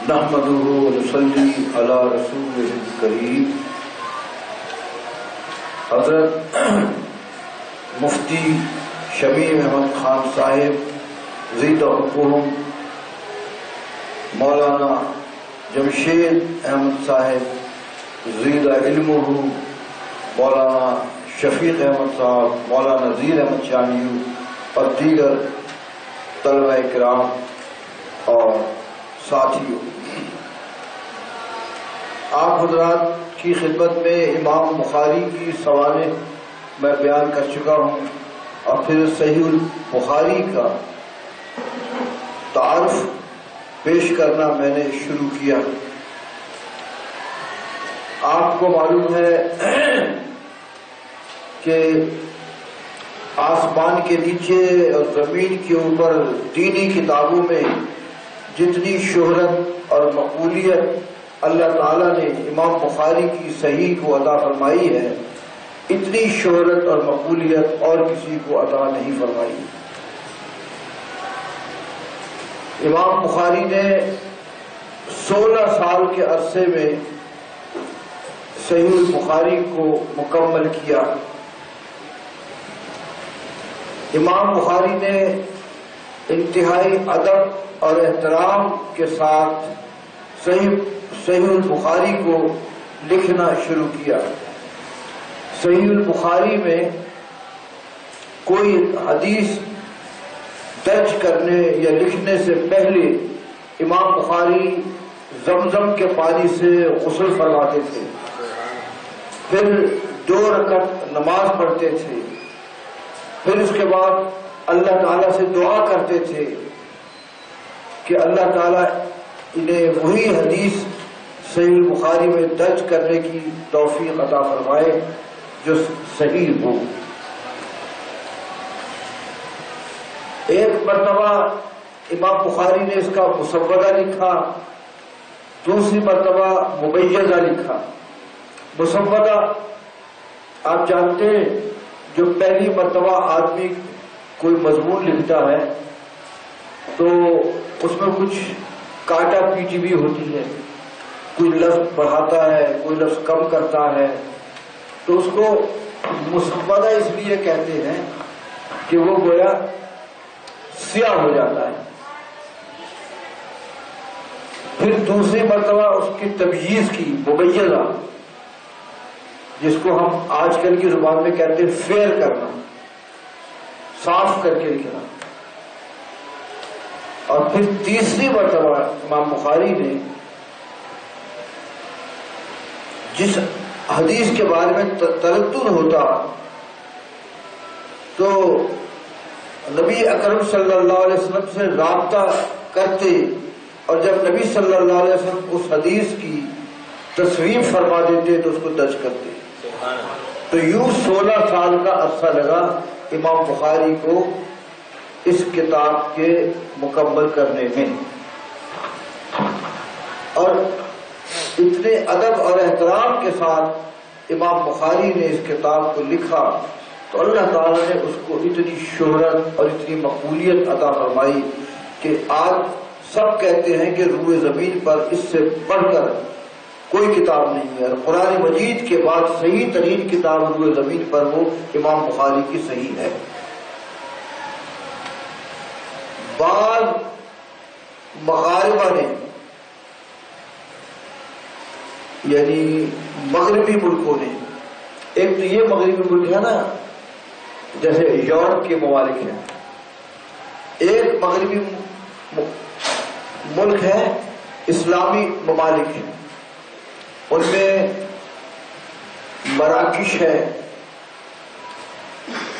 نحمده ونصلي على رسوله الكريم. حضرت مفتی شمیم احمد خان صاحب زید حکم، مولانا جمشید احمد صاحب زید علمہ، مولانا شفیق احمد صاحب، مولانا نذیر احمد شانیو اور دیگر طلبہ کرام اور ساتھیوں، آپ حضرات کی خدمت میں امام بخاری کی سوانح میں بیان کر چکا ہوں اور پھر صحیح البخاری کا تعارف پیش کرنا میں نے شروع کیا. آپ کو معلوم ہے کہ آسمان کے نیچے اور زمین کے اوپر دینی کتابوں میں جتنی شہرت اور مقبولیت اللہ تعالیٰ نے امام بخاری کی صحیح کو عطا فرمائی ہے، اتنی شہرت اور مقبولیت اور کسی کو عطا نہیں فرمائی. امام بخاری نے 16 سال کے عرصے میں صحیح البخاری کو مکمل کیا. امام بخاری نے انتہائی ادب اور احترام کے ساتھ صحیح البخاری کو لکھنا شروع کیا. صحیح البخاری میں کوئی حدیث درج کرنے یا لکھنے سے پہلے امام بخاری زمزم کے پانی سے غسل فرماتے تھے، پھر 2 رکعت نماز پڑھتے تھے، پھر اس کے بعد اللہ تعالیٰ سے دعا کرتے تھے کہ اللہ تعالیٰ انہیں وہی حدیث صحیح بخاری میں درج کرنے کی توفیق عطا فرمائے جو صحیح ہو۔ ایک مرتبہ امام بخاری نے اس کا مسودہ لکھا، دوسری مرتبہ مبیضہ لکھا۔ مسودہ آپ جانتے ہیں جو پہلی مرتبہ آدمی کوئی مضمون لکھتا ہے تو اس میں کچھ کاٹا پیٹی بھی ہوتی ہے، کوئی لفظ بڑھاتا ہے، کوئی لفظ کم کرتا ہے، تو اس کو مسودہ اس لیے کہتے ہیں کہ وہ گویا سیاہ ہو جاتا ہے۔ پھر دوسری مرتبہ اس کی تمییز کی، مبیضہ، جس کو ہم آج کل کی زبان میں کہتے ہیں فیئر کرنا، صاف کر کے لکھنا۔ اور پھر تیسری مرتبہ امام بخاری نے جس حدیث کے بارے میں تردد ہوتا تو نبی اکرم صلی اللہ علیہ وسلم سے رابطہ کرتے، اور جب نبی صلی اللہ علیہ وسلم اس حدیث کی تصویر فرما دیتے تو اس کو درج کرتے۔ تو یوں 16 سال کا عرصہ لگا امام بخاری کو اس کتاب کے مکمل کرنے میں، اور اتنے ادب اور احترام کے ساتھ امام بخاری نے اس کتاب کو لکھا تو اللہ تعالیٰ نے اس کو اتنی شہرت اور اتنی مقبولیت عطا فرمائی کہ آج سب کہتے ہیں کہ روئے زمین پر اس سے بڑھ کر کوئی کتاب نہیں ہے، اور قرآن مجید کے بعد صحیح ترین کتاب روئے زمین پر وہ امام بخاری کی صحیح ہے۔ بعض مغاربہ نے، یعنی مغربی ملکوں نے، ایک تو یہ مغربی ملک ہے نا جیسے یورپ کے ممالک ہیں، ایک مغربی ملک ہے اسلامی ممالک ہیں، ان میں مراکش ہے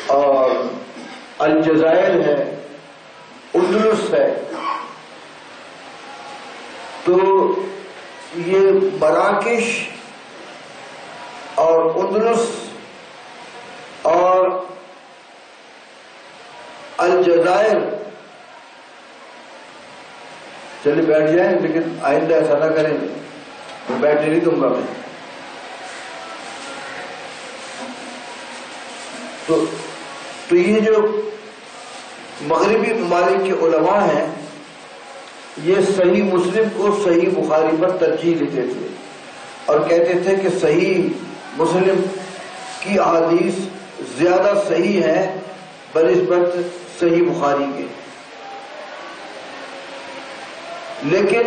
اور الجزائر ہے، اندلس ہے۔ تو یہ مراکش اور اندلس اور الجزائر، چلے بیٹھ جائیں لیکن آئندہ ایسا نہ کریں، میں بیٹھنے نہیں دوں گا میں۔ تو یہ جو مغربی ممالک کے علماء ہیں یہ صحیح مسلم کو صحیح بخاری پر ترجیح دیتے تھے اور کہتے تھے کہ صحیح مسلم کی احادیث زیادہ صحیح ہے بنسبت صحیح بخاری کے، لیکن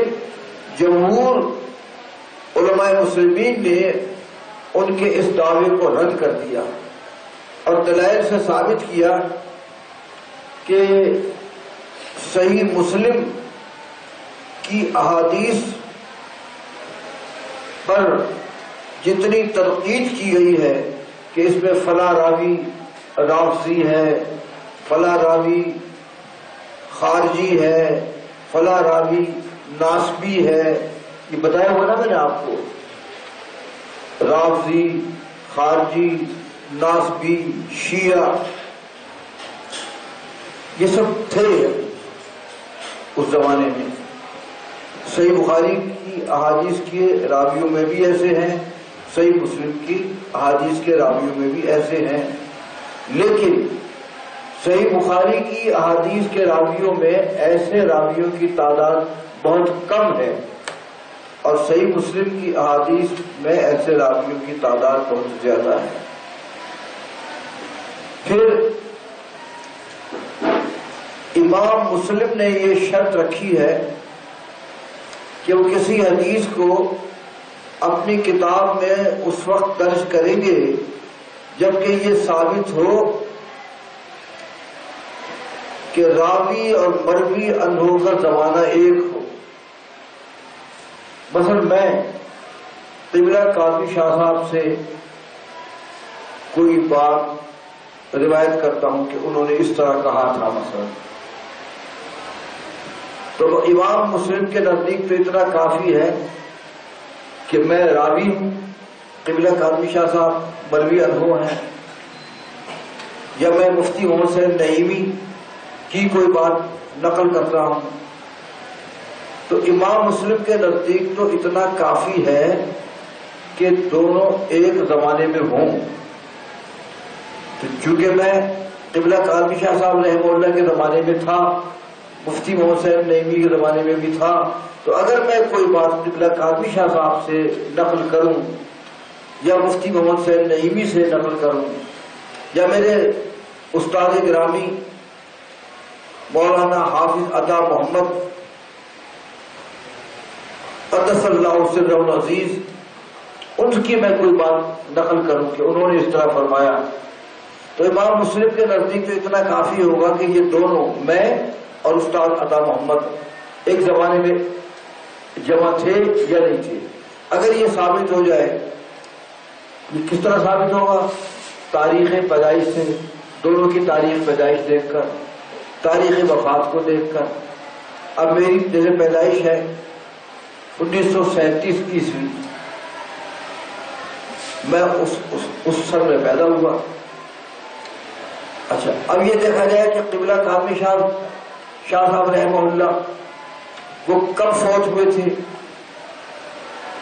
جمہور علماء مسلمین نے ان کے اس دعوے کو رد کر دیا اور دلائل سے ثابت کیا کہ صحیح مسلم کی احادیث پر جتنی تنقید کی گئی ہے کہ اس میں فلاں راوی رافضی ہے، فلاں راوی خارجی ہے، فلاں راوی ناسبی ہے، یہ بتایا ہوا نا میں نے آپ کو، رافضی، خارجی، ناسبی، شیعہ، یہ سب تھے اس زمانے میں۔ صحیح بخاری کی احادیث کے راویوں میں بھی ایسے ہیں، صحیح مسلم کی احادیث کے راویوں میں بھی ایسے ہیں، لیکن صحیح بخاری کی احادیث کے راویوں میں ایسے راویوں کی تعداد بہت کم ہے اور صحیح مسلم کی احادیث میں ایسے راویوں کی تعداد بہت زیادہ ہے۔ پھر امام مسلم نے یہ شرط رکھی ہے کہ وہ کسی حدیث کو اپنی کتاب میں اس وقت درج کریں گے جبکہ یہ ثابت ہو کہ راوی اور مروی انہوں کا زمانہ ایک ہو۔ مثلا میں قبلہ قاضی شاہ صاحب سے کوئی بات روایت کرتا ہوں کہ انہوں نے اس طرح کہا تھا مثلا، تو امام مسلم کے نزدیک تو اتنا کافی ہے کہ میں راوی ہوں، قبلہ کاظمی شاہ صاحب مروی انہو ہیں، یا میں مفتی محمد حسین نعیمی کی کوئی بات نقل کر رہا ہوں، تو امام مسلم کے نزدیک تو اتنا کافی ہے کہ دونوں ایک زمانے میں ہوں۔ تو چونکہ میں قبلہ کاظمی شاہ صاحب رحمہ اللہ کے زمانے میں تھا، مفتی محمد حسین نعیمی کے زمانے میں بھی تھا، تو اگر میں کوئی بات قبلہ کاظمی شاہ صاحب سے نقل کروں یا مفتی محمد حسین نعیمی سے نقل کروں یا میرے استاد گرامی مولانا حافظ عطا محمد قدس اللہ سرہ العزیز ان کی میں کوئی بات نقل کروں کہ انہوں نے اس طرح فرمایا، تو امام مسلم کے نزدیک تو اتنا کافی ہوگا کہ یہ دونوں، میں اور استاد عطا محمد، ایک زمانے میں جمع تھے یا نہیں تھے۔ اگر یہ ثابت ہو جائے، یہ کس طرح ثابت ہوگا؟ تاریخ پیدائش سے، دونوں کی تاریخ پیدائش دیکھ کر، تاریخ وفات کو دیکھ کر۔ اب میری جیسے پیدائش ہے 1937 عیسوی، میں اس سن میں پیدا ہوا۔ اچھا، اب یہ دیکھا جائے کہ قبلہ کاظمی شاہ صاحب رحمہ اللہ وہ کب فوت ہوئے تھے؟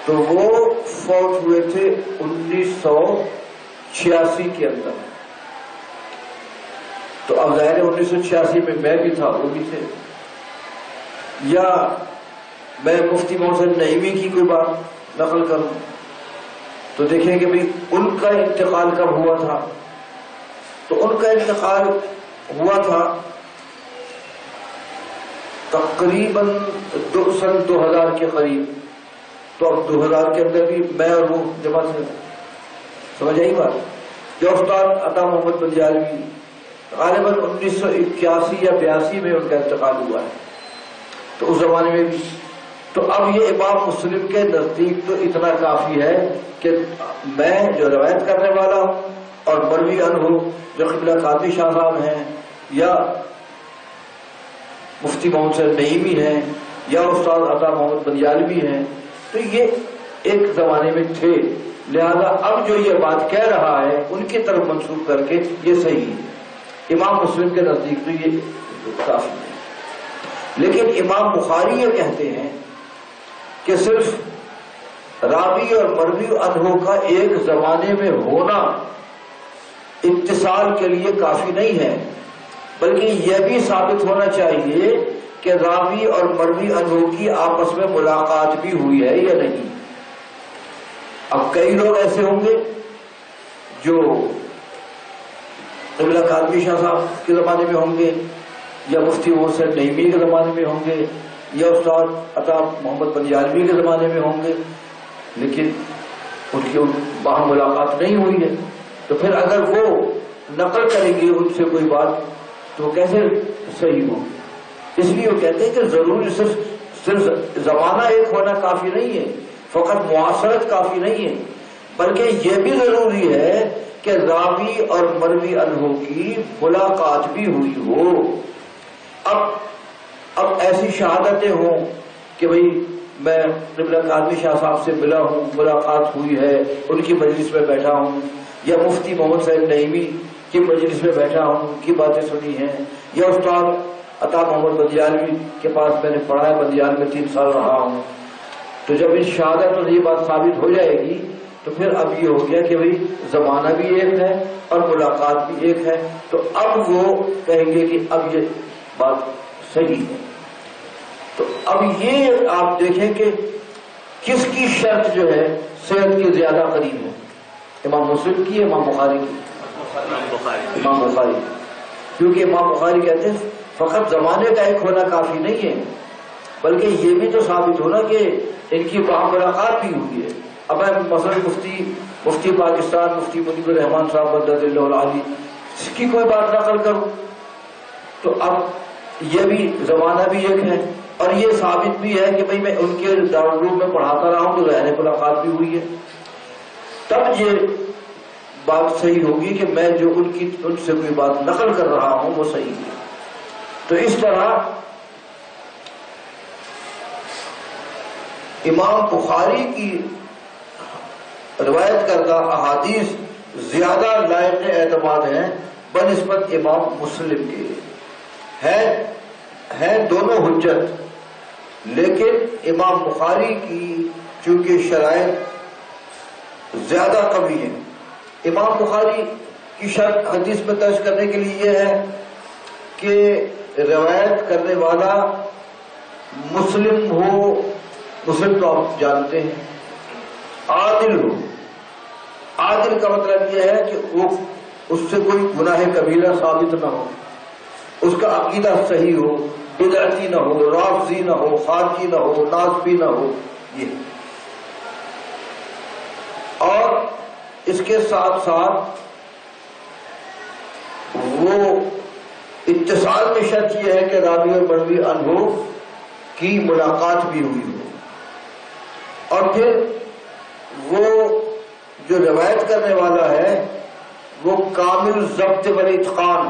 تو وہ فوت ہوئے تھے 1986 کے اندر۔ تو اب ظاہر ہے 1986 میں میں بھی تھا، وہ بھی تھے، یا میں مفتی محسن نعیمی کی کوئی بات نقل کروں تو دیکھیں کہ بھئی ان کا انتقال کب ہوا تھا؟ تو ان کا انتقال ہوا تھا تقریباً سن 2000 کے قریب۔ تو اب 2000 کے اندر بھی میں اور وہ جمع تھے، سمجھ آئی بات؟ جو استاد عطا محمد بنجالوی غالباً 1981 یا 82 میں ان کا انتقال ہوا ہے، تو اس زمانے میں بھی۔ تو اب یہ امام مسلم کے نزدیک تو اتنا کافی ہے کہ میں جو روایت کرنے والا ہوں اور مروی انہو جو قبلہ کاظمی شاہ صاحب ہیں یا مفتی محمد حسین نعیمی ہیں یا استاد عطا محمد بنجالوی ہیں، تو یہ ایک زمانے میں تھے، لہذا اب جو یہ بات کہہ رہا ہے ان کی طرف منسوخ کر کے یہ صحیح ہے۔ امام مسلم کے نزدیک تو یہ کافی ہے، لیکن امام بخاری یہ کہتے ہیں کہ صرف راوی اور مروی انہو کا ایک زمانے میں ہونا اتصال کے لیے کافی نہیں ہے، بلکہ یہ بھی ثابت ہونا چاہیے کہ راوی اور مروی انہو کی آپس میں ملاقات بھی ہوئی ہے یا نہیں۔ اب کئی لوگ ایسے ہوں گے جو قبلہ کاظمی شاہ صاحب کے زمانے میں ہوں گے یا مفتی محسن نعیمی کے زمانے میں ہوں گے یا استاد عطا محمد بنجالوی کے زمانے میں ہوں گے، لیکن ان کی باہم ملاقات نہیں ہوئی ہے، تو پھر اگر وہ نقل کریں گے ان سے کوئی بات تو وہ کیسے صحیح ہو؟ اس لیے وہ کہتے ہیں کہ ضروری صرف زمانہ ایک ہونا کافی نہیں ہے، فقط معاصرت کافی نہیں ہے، بلکہ یہ بھی ضروری ہے کہ راوی اور مروی انہو کی ملاقات بھی ہوئی ہو۔ اب ایسی شہادتیں ہوں کہ بھئی میں قبلہ کاظمی شاہ صاحب سے ملا ہوں، ملاقات ہوئی ہے، ان کی مجلس میں بیٹھا ہوں، یا مفتی محمد حسین نعیمی کی مجلس میں بیٹھا ہوں، ان کی باتیں سنی ہیں، یا استاد عطا محمد بنجالوی کے پاس میں نے پڑھا ہے، بنجال میں 3 سال رہا ہوں۔ تو جب اس شہادت میں یہ بات ثابت ہو جائے گی تو پھر اب یہ ہو گیا کہ بھئی زمانہ بھی ایک ہے اور ملاقات بھی ایک ہے، تو اب وہ کہیں گے کہ اب یہ بات صحیح ہے۔ تو اب یہ آپ دیکھیں کہ کس کی شرط جو ہے صحت کی زیادہ قریب ہے، امام مسلم کی، امام بخاری کی؟ امام بخاری، کیونکہ امام بخاری کہتے ہیں فقط زمانے کا ایک ہونا کافی نہیں ہے، بلکہ یہ بھی تو ثابت ہونا کہ ان کی باہم ملاقات بھی ہوئی ہے۔ اب میں مثلا مفتی پاکستان مفتی منیب الرحمان صاحب مدد اللہ العالی اس کی کوئی بات نقل کروں تو اب یہ بھی زمانہ بھی ایک ہے اور یہ ثابت بھی ہے کہ بھئی میں ان کے دارالعلوم میں پڑھاتا رہا ہوں تو ظاہر ملاقات بھی ہوئی ہے۔ تب یہ بات صحیح ہوگی کہ میں جو ان سے کوئی بات نقل کر رہا ہوں وہ صحیح ہے۔ تو اس طرح امام بخاری کی روایت کردہ احادیث زیادہ لائق اعتماد ہیں بنسبت امام مسلم کے، ہے دونوں حجت، لیکن امام بخاری کی چونکہ شرائط زیادہ قوی ہیں۔ امام بخاری کی شرط حدیث میں درج کرنے کے لیے یہ ہے کہ روایت کرنے والا مسلم ہو، مسلم تو آپ جانتے ہیں، عادل ہو۔ عادل کا مطلب یہ ہے کہ وہ اس سے کوئی گناہ کبیرہ ثابت نہ ہو، اس کا عقیدہ صحیح ہو، بدعتی نہ ہو، رافضی نہ ہو، خارجی نہ ہو، ناصبی نہ ہو، یہ۔ اور اس کے ساتھ ساتھ وہ اتصال میں شرط یہ ہے کہ راوی اور مروی عنہ کی ملاقات بھی ہوئی ہو، اور پھر وہ جو روایت کرنے والا ہے وہ کامل الضبط والاتقان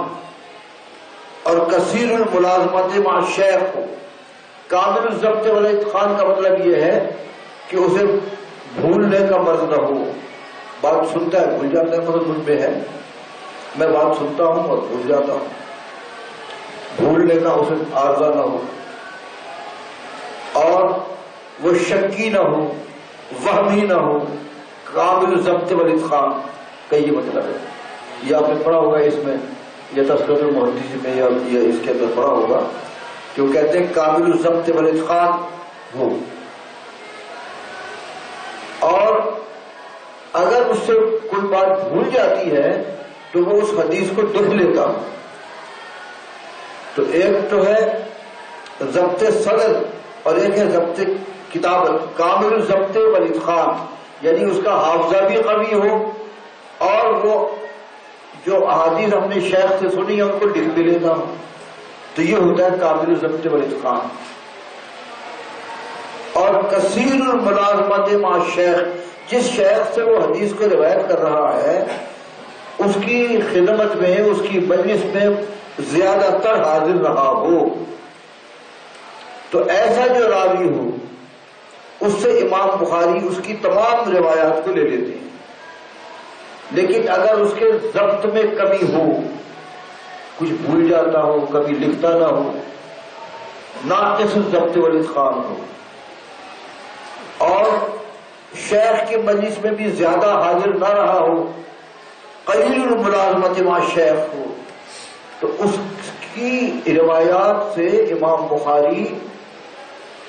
اور کثیر الملازمت مع الشیخ ہو۔ کامل الضبط والاتقان کا مطلب یہ ہے کہ اسے بھولنے کا مرض نہ ہو، بات سنتا ہے بھول جاتا ہے، مرض مجھ پہ ہے، میں بات سنتا ہوں اور بھول جاتا ہوں، بھولنے کا اسے عارضہ نہ ہو، اور وہ شکی نہ ہو، وہمی نہ ہو، کامل الضبط والاتقان کا یہ مطلب ہے۔ یہ آپ نے پڑھا ہوگا اس میں، یہ تذکرۃ المحدث میں یا اس کے اندر پڑھا ہوگا کہ وہ کہتے ہیں کامل الضبط والاتقان ہو، اور اگر اس سے کوئی بات بھول جاتی ہے تو وہ اس حدیث کو لکھ لیتا ہوں۔ تو ایک تو ہے ضبط صدر اور ایک ہے ضبط کتابت۔ کامل الضبط والاتقان یعنی اس کا حافظہ بھی قوی ہو اور وہ جو احادیث ہم نے شیخ سے سنی ہے ان کو لکھ بھی لیتا ہوں، تو یہ ہوتا ہے کامل الضبط والاتقان۔ اور کثیر الملازمت مع الشیخ، جس شیخ سے وہ حدیث کو روایت کر رہا ہے اس کی خدمت میں، اس کی مجلس میں زیادہ تر حاضر رہا ہو، تو ایسا جو راوی ہو اس سے امام بخاری اس کی تمام روایات کو لے لیتے ہیں۔ لیکن اگر اس کے ضبط میں کمی ہو، کچھ بھول جاتا ہو، کبھی لکھتا نہ ہو، ناقص الضبط والاتقان ہو، اور شیخ کی مجلس میں بھی زیادہ حاضر نہ رہا ہو، قلیل الملازمت مع الشیخ ہو، تو اس کی روایات سے امام بخاری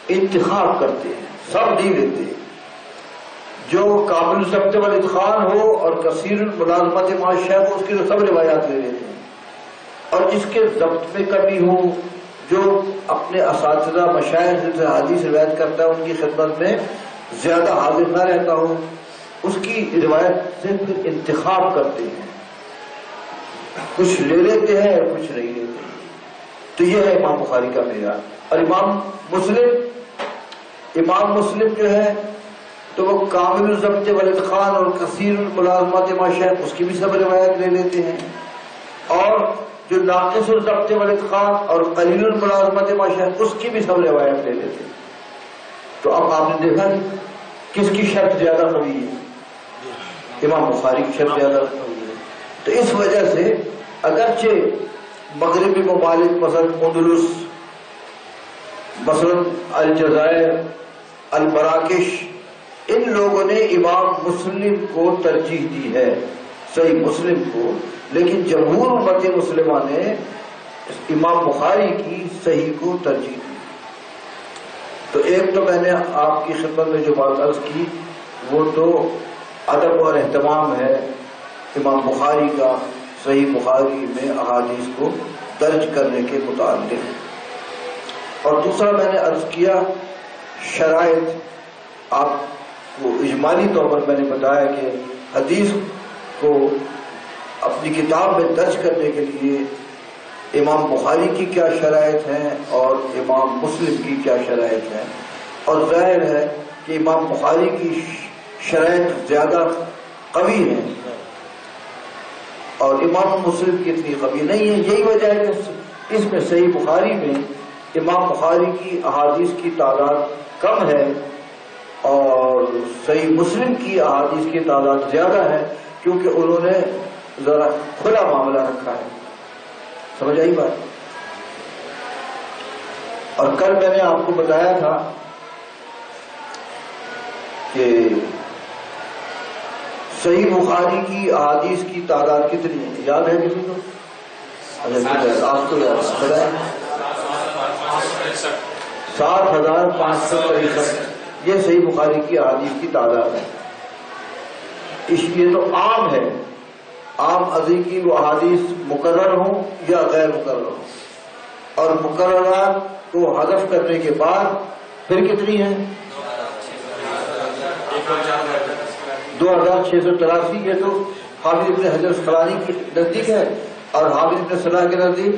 انتخاب کرتے ہیں، سب نہیں لیتے۔ جو کامل الضبط والاتقان ہو اور کثیر الملازمت مع الشیخ ہو اس کی تو سب روایات لے لیتے ہیں، اور جس کے ضبط میں کمی ہو، جو اپنے اساتذہ مشائخ سے حدیث روایت کرتا ہے ان کی خدمت میں زیادہ حاضر نہ رہتا ہو، اس کی روایت سے پھر انتخاب کرتے ہیں، کچھ لے لیتے ہیں اور کچھ نہیں لیتے۔ تو یہ ہے امام بخاری کا معیار۔ اور امام مسلم جو ہے تو وہ کامل الضبط والاتقان اور کثیر الملازمت مع الشیخ اس کی بھی سب روایت لے لیتے ہیں، اور جو ناقص الضبط والاتقان اور قلیل الملازمت مع الشیخ اس کی بھی سب روایت لے لیتے ہیں۔ تو اب آپ نے دیکھا کس کی شرط زیادہ قوی ہے؟ امام بخاری کی شرط زیادہ قوی ہے۔ تو اس وجہ سے اگرچہ مغربی ممالک مثلا اندلس، مثلا الجزائر، المراکش، ان لوگوں نے امام مسلم کو ترجیح دی ہے، صحیح مسلم کو، لیکن جمہور امت مسلمہ نے امام بخاری کی صحیح کو ترجیح دی۔ تو ایک تو میں نے آپ کی خدمت میں جو بات عرض کی وہ تو ادب اور اہتمام ہے امام بخاری کا صحیح بخاری میں احادیث کو درج کرنے کے متعلق، اور دوسرا میں نے عرض کیا شرائط۔ آپ کو اجمالی طور پر میں نے بتایا کہ حدیث کو اپنی کتاب میں درج کرنے کے لیے امام بخاری کی کیا شرائط ہیں اور امام مسلم کی کیا شرائط ہیں، اور ظاہر ہے کہ امام بخاری کی شرائط زیادہ قوی ہیں اور امام مسلم کی اتنی قوی نہیں ہے. یہی وجہ ہے کہ اس میں صحیح بخاری میں امام بخاری کی احادیث کی تعداد کم ہے اور صحیح مسلم کی احادیث کی تعداد زیادہ ہے، کیونکہ انہوں نے ذرا کھلا معاملہ رکھا ہے. سمجھ آئی بات؟ اور کل میں نے آپ کو بتایا تھا کہ صحیح بخاری کی احادیث کی تعداد کتنی ہے؟ یاد ہے کسی کو؟ آپ کو بتائیں. 7,563. یہ صحیح بخاری کی احادیث کی تعداد ہے. اس لیے تو عام ہے، عام ازی کی وہ احادیث مقرر ہوں یا غیر مقرر ہوں، اور مقررات کو حذف کرنے کے بعد پھر کتنی ہے؟ 2,683. یہ تو حافظ ابن حجر اسقلانی کے نزدیک ہے اور حافظ ابن صلاح کے نزدیک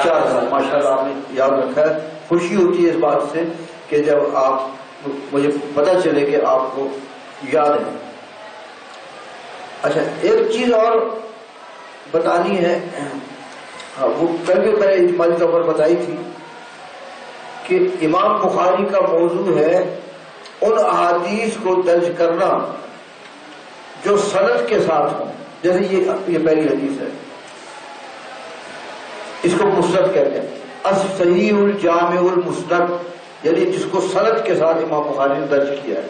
4,000. ماشاءاللہ آپ نے یاد رکھا ہے. خوشی ہوتی ہے اس بات سے کہ جب آپ مجھے پتہ چلے کہ آپ کو یاد ہے. اچھا ایک چیز اور بتانی ہے، وہ کل بھی میں نے اجمالی طور پر بتائی تھی کہ امام بخاری کا موضوع ہے ان احادیث کو درج کرنا جو سند کے ساتھ ہوں. جیسے یہ پہلی حدیث ہے، اس کو مسند کہتے ہیں. الصحیح الجامع المسند، یعنی جس کو سند کے ساتھ امام بخاری نے درج کیا ہے.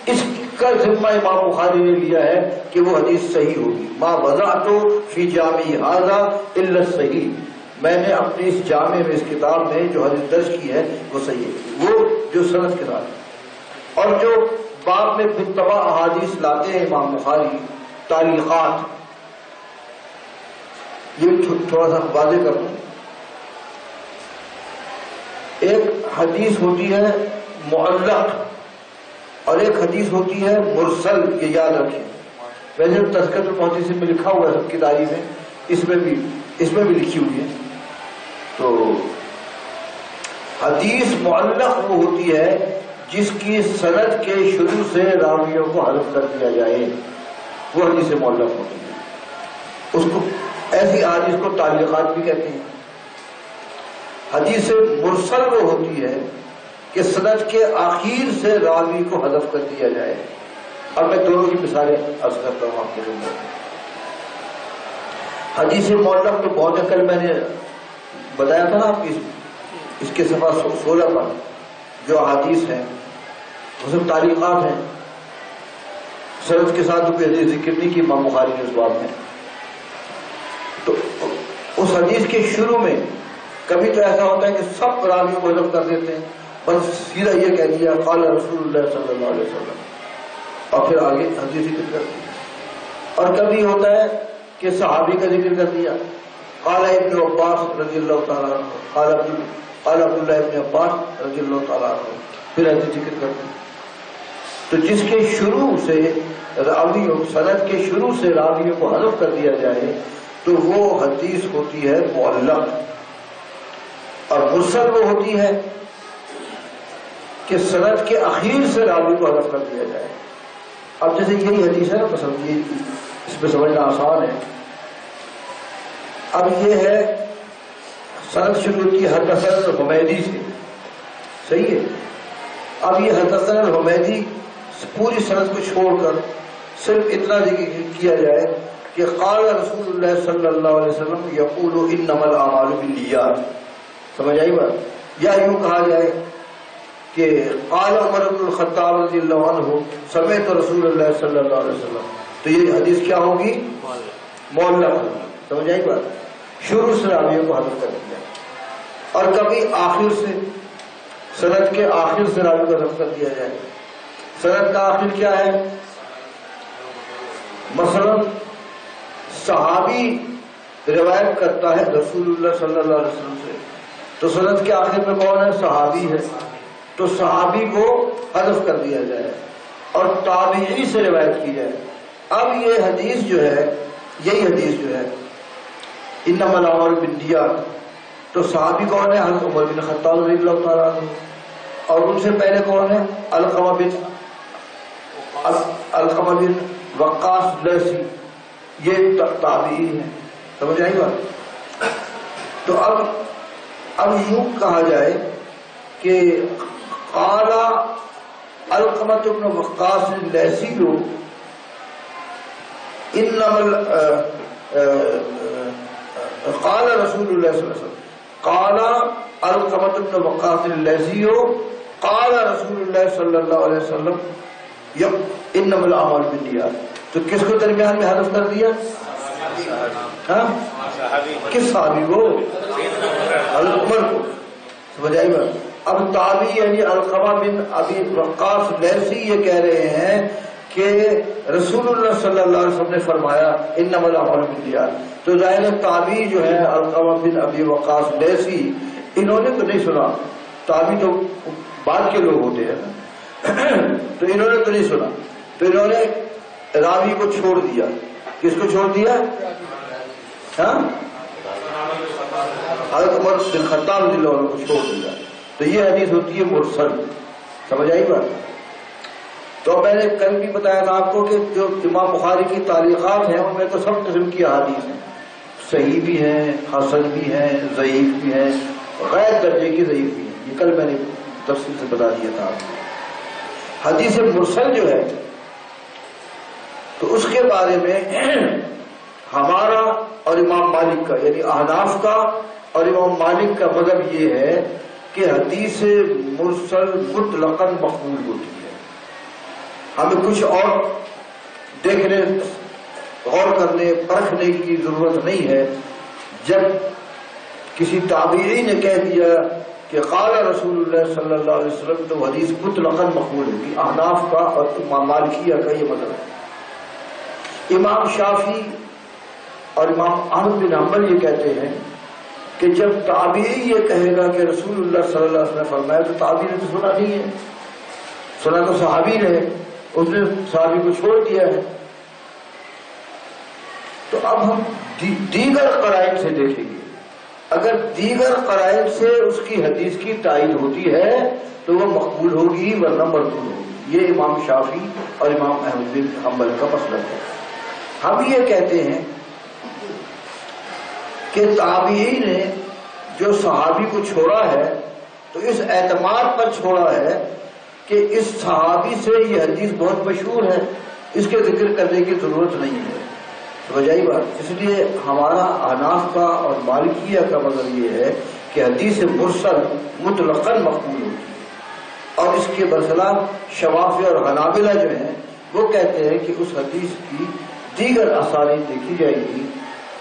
اس کا ذمہ امام بخاری نے لیا ہے کہ وہ حدیث صحیح ہوگی. ما وضعت فی جامع ھذا الا الصحیح، میں نے اپنی اس جامع میں، اس کتاب میں جو حدیث درج کی ہے وہ صحیح ہے، وہ جو سند کے ساتھ. اور جو باب میں متبع احادیث لاتے ہیں امام بخاری، تعلیقات، یہ تھوڑا سا واضح کر دوں. ایک حدیث ہوتی ہے معلق اور ایک حدیث ہوتی ہے مرسل. یہ یاد رکھیں. ویسے تذکرۃ المحدثین میں لکھا ہوا ہے سب کی تعریفیں، اس میں بھی لکھی ہوئی ہے. تو حدیث معلق وہ ہوتی ہے جس کی سند کے شروع سے راویوں کو حذف کر دیا جائے، وہ حدیث معلق ہوتی ہے. اس کو ایسی حدیث کو تعلیقات بھی کہتے ہیں. حدیث مرسل وہ ہوتی ہے کہ سند کے آخر سے راوی کو حذف کر دیا جائے. اب میں دونوں کی مثالیں عرض کرتا ہوں آپ کے لیے. حدیث معلق تو بہت کل میں نے بتایا تھا نا آپ کی، اس کے صفحہ 16 پر جو حدیث ہیں وہ سب تعلیقات ہیں. سند کے ساتھ کوئی حدیث ذکر نہیں کی امام بخاری نے اس باب میں. تو اس حدیث کے شروع میں کبھی تو ایسا ہوتا ہے کہ سب راویوں کو حذف کر دیتے ہیں، بس سیدھا یہ کہہ دیا قال رسول اللہ صلی اللہ علیہ وسلم، اور پھر آگے حدیث ذکر کر دیا. اور کبھی ہوتا ہے کہ صحابی کا ذکر کر دیا، قال ابن عباس رضی اللہ تعالیٰ عنہ، قال عبداللہ ابن عباس رضی اللہ تعالیٰ عنہ، پھر حدیث ذکر کر دیا. تو جس کے شروع سے راویوں، سند کے شروع سے راویوں کو حذف کر دیا جائے تو وہ حدیث ہوتی ہے معلق. اور مرسل وہ ہوتی ہے کہ سند کے اخیر سے راوی کو حذف کر دیا جائے. اب جیسے یہی حدیث ہے نا، پسند یہ اس پہ سمجھنا آسان ہے. اب یہ ہے سند شروع کی حدثنا الحمیدی سے، صحیح ہے. اب یہ حدثنا الحمیدی پوری سند کو چھوڑ کر صرف اتنا ذکر کیا جائے کہ قال رسول اللہ صلی اللہ علیہ وسلم یقول انما الاعمال بالنیات. سمجھ آئی بات؟ یا یوں کہا جائے کہ قال عمر بن الخطاب رضی اللہ عنہ سمعت رسول اللہ صلی اللہ علیہ وسلم، تو یہ حدیث کیا ہوگی؟ معلق ہوگی. سمجھ آئی بات؟ شروع سے راویوں کو حذف کر دیا. اور کبھی آخر سے، سند کے آخر سے راوی کو حذف کر دیا جائے. سند کا آخر کیا ہے؟ مثلا صحابی روایت کرتا ہے رسول اللہ صلی اللہ علیہ وسلم سے، تو سند کے آخر میں کون ہے؟ صحابی ہے. تو صحابی کو حذف کر دیا جائے اور تابعی سے روایت کی جائے. اب یہ حدیث جو ہے، یہی حدیث جو ہے انما الاعمال بالنیات، تو صحابی کون ہے؟ حضرت عمر بن خطاب رضی اللہ تعالیٰ عنہ. اور ان سے پہلے کون ہے؟ علقمہ بن وقاص لیثی یہ تابعی ہے. سمجھ آئی بات؟ تو اب یوں کہا جائے کہ قال علقمۃ بن وقاص اللیثی قال رسول اللہ صلی اللہ علیہ وسلم قال علقمۃ بن وقاص اللیثی قال رسول اللہ صلی اللہ علیہ وسلم انما الاعمال بالنیات. تو کس کو درمیان میں حذف کر دیا؟ ہاں کس صحابی کو؟ حضرت عمر کو. سمجھ آئی بات؟ اب تابعی یعنی علقمہ بن ابی وقاص لیثی یہ کہہ رہے ہیں کہ رسول اللہ صلی اللہ علیہ وسلم نے فرمایا انما الاعمال بالنیات. تو ظاہر تابعی جو ہے علقمہ بن ابی وقاص لیثی انہوں نے تو نہیں سنا. تابعی تو بعد کے لوگ ہوتے ہیں نا، تو انہوں نے تو نہیں سنا. تو انہوں نے راوی کو چھوڑ دیا. کس کو چھوڑ دیا؟ ہاں حضرت عمر بن خطاب رضی اللہ عنہ کو چھوڑ دیا. تو یہ حدیث ہوتی ہے مرسل. سمجھ آئی بات؟ تو میں نے کل بھی بتایا تھا آپ کو کہ جو امام بخاری کی تعلیقات ہیں ان میں تو سب قسم کی احادیث ہیں. صحیح بھی ہیں، حسن بھی ہیں، ضعیف بھی ہیں، غیر درجے کی ضعیف بھی ہیں. یہ کل میں نے تفصیل سے بتا دیا تھا آپ کو. حدیث مرسل جو ہے تو اس کے بارے میں ہمارا اور امام مالک کا یعنی احناف کا اور امام مالک کا مذہب یہ ہے کہ حدیث مرسل مطلقاً مقبول ہوتی ہے. ہمیں کچھ اور دیکھنے، غور کرنے، پرکھنے کی ضرورت نہیں ہے. جب کسی تابعی نے کہہ دیا کہ قال رسول اللہ صلی اللہ علیہ وسلم تو حدیث مطلقاً مقبول ہوگی. احناف کا اور امام مالکیہ کا یہ مذہب ہے. امام شافعی اور امام احمد بن حنبل یہ کہتے ہیں کہ جب تابعی یہ کہے گا کہ رسول اللہ صلی اللہ علیہ وسلم نے فرمایا تو تابعی نے تو سنا نہیں ہے، سنا تو صحابی نے، اس نے صحابی کو چھوڑ دیا ہے. تو اب ہم دیگر قرائن سے دیکھیں گے. اگر دیگر قرائن سے اس کی حدیث کی تائید ہوتی ہے تو وہ مقبول ہوگی ورنہ مردود ہوگی. یہ امام شافعی اور امام احمد بن حنبل کا مسلک ہے. ہم یہ کہتے ہیں کہ تابعی نے جو صحابی کو چھوڑا ہے تو اس اعتماد پر چھوڑا ہے کہ اس صحابی سے یہ حدیث بہت مشہور ہے، اس کے ذکر کرنے کی ضرورت نہیں ہے. وجائی بات. اس لیے ہمارا احناف کا اور مالکیہ کا مذہب یہ ہے کہ حدیث مرسل مطلقاً مقبول ہوتی ہے. اور اس کے برخلاف شوافی اور حنابلہ جو ہیں وہ کہتے ہیں کہ اس حدیث کی دیگر اسانید دیکھی جائے گی.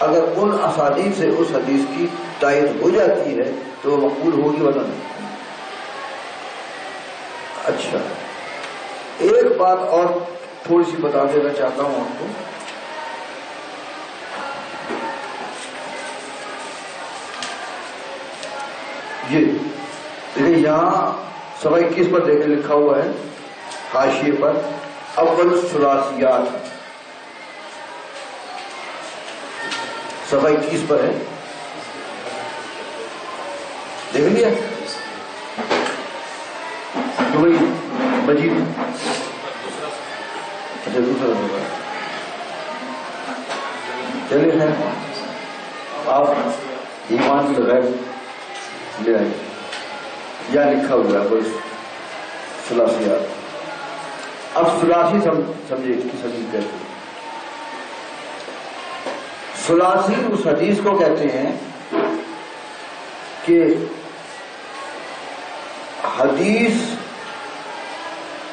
اگر ان اسانید سے اس حدیث کی تائید ہو جاتی ہے تو وہ مقبول ہوگی ورنہ نہیں. اچھا، ایک بات اور تھوڑی سی بتا دینا چاہتا ہوں آپ کو. یہ دیکھیں یہاں صفحہ 21 پر دیکھیں لکھا ہوا ہے حاشیے پر اول الثلاثیات. صفحہ 21 پر ہے، دیکھ لیا؟ تو وہی مجید. اچھا دوسرا ہوگا. چلیے خیر آپ ایمان کے غیر لے آئیے. یا لکھا ہوا ہے بس ثلاثیات. اب ثلاثی سمجھے اس کی صحیح کہتے ہیں. ثلاثی اس حدیث کو کہتے ہیں کہ حدیث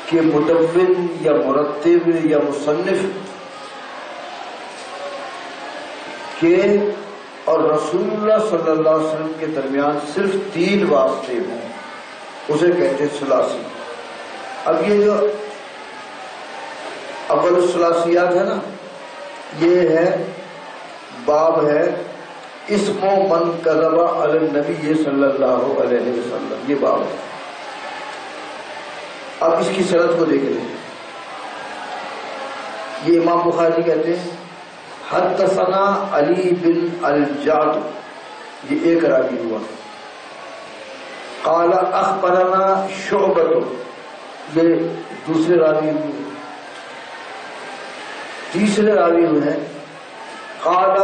کے مدون یا مرتب یا مصنف کے اور رسول اللہ صلی اللہ علیہ وسلم کے درمیان صرف 3 واسطے ہوں، اسے کہتے ہیں ثلاثی. اب یہ جو اول الثلاثیات ہے نا، یہ ہے باب ہے اسم من کذب علی النبی صلی اللہ علیہ وسلم. یہ باب ہے. اب اس کی سند کو دیکھ لیں. یہ امام بخاری کہتے ہیں حدثنا علی بن الجعد، یہ ایک راوی ہوا. قال اخبرنا شعبۃ، یہ دوسرے راوی ہوئے. تیسرے راوی ہوئے قال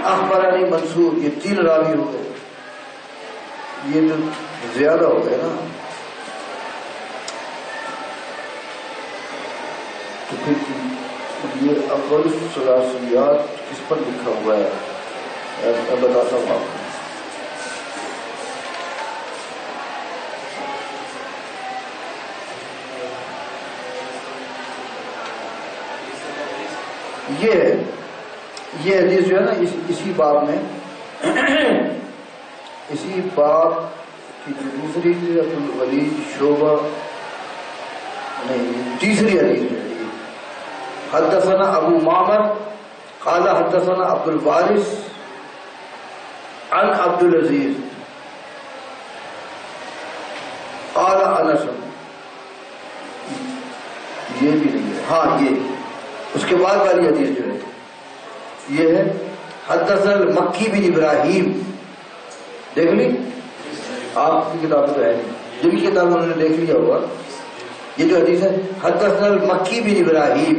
اخبرنی منصور، یہ 3 راوی ہو گئے، یہ تو زیادہ ہو گئے نا. تو پھر یہ اول الثلاثیات کس پر لکھا ہوا ہے؟ میں بتاتا ہوں آپ کو. یہ حدیث جو ہے نا اسی باب میں اسی باب کی جو دوسری عبد الولید شعبہ نہیں تیسری حدیث ہے. حدثنا ابو معمر قال حدثنا عبد الوارث عن عبد العزیز قال انس. یہ بھی نہیں ہے. ہاں یہ اس کے بعد والی حدیث جو ہے یہ ہے حدثنا المکی بن ابراہیم. دیکھ لی آپ کی کتاب تو ہے نہیں، جن کی کتاب انہوں نے دیکھ لیا ہوگا. یہ جو حدیث ہے حدثنا المکی بن ابراہیم،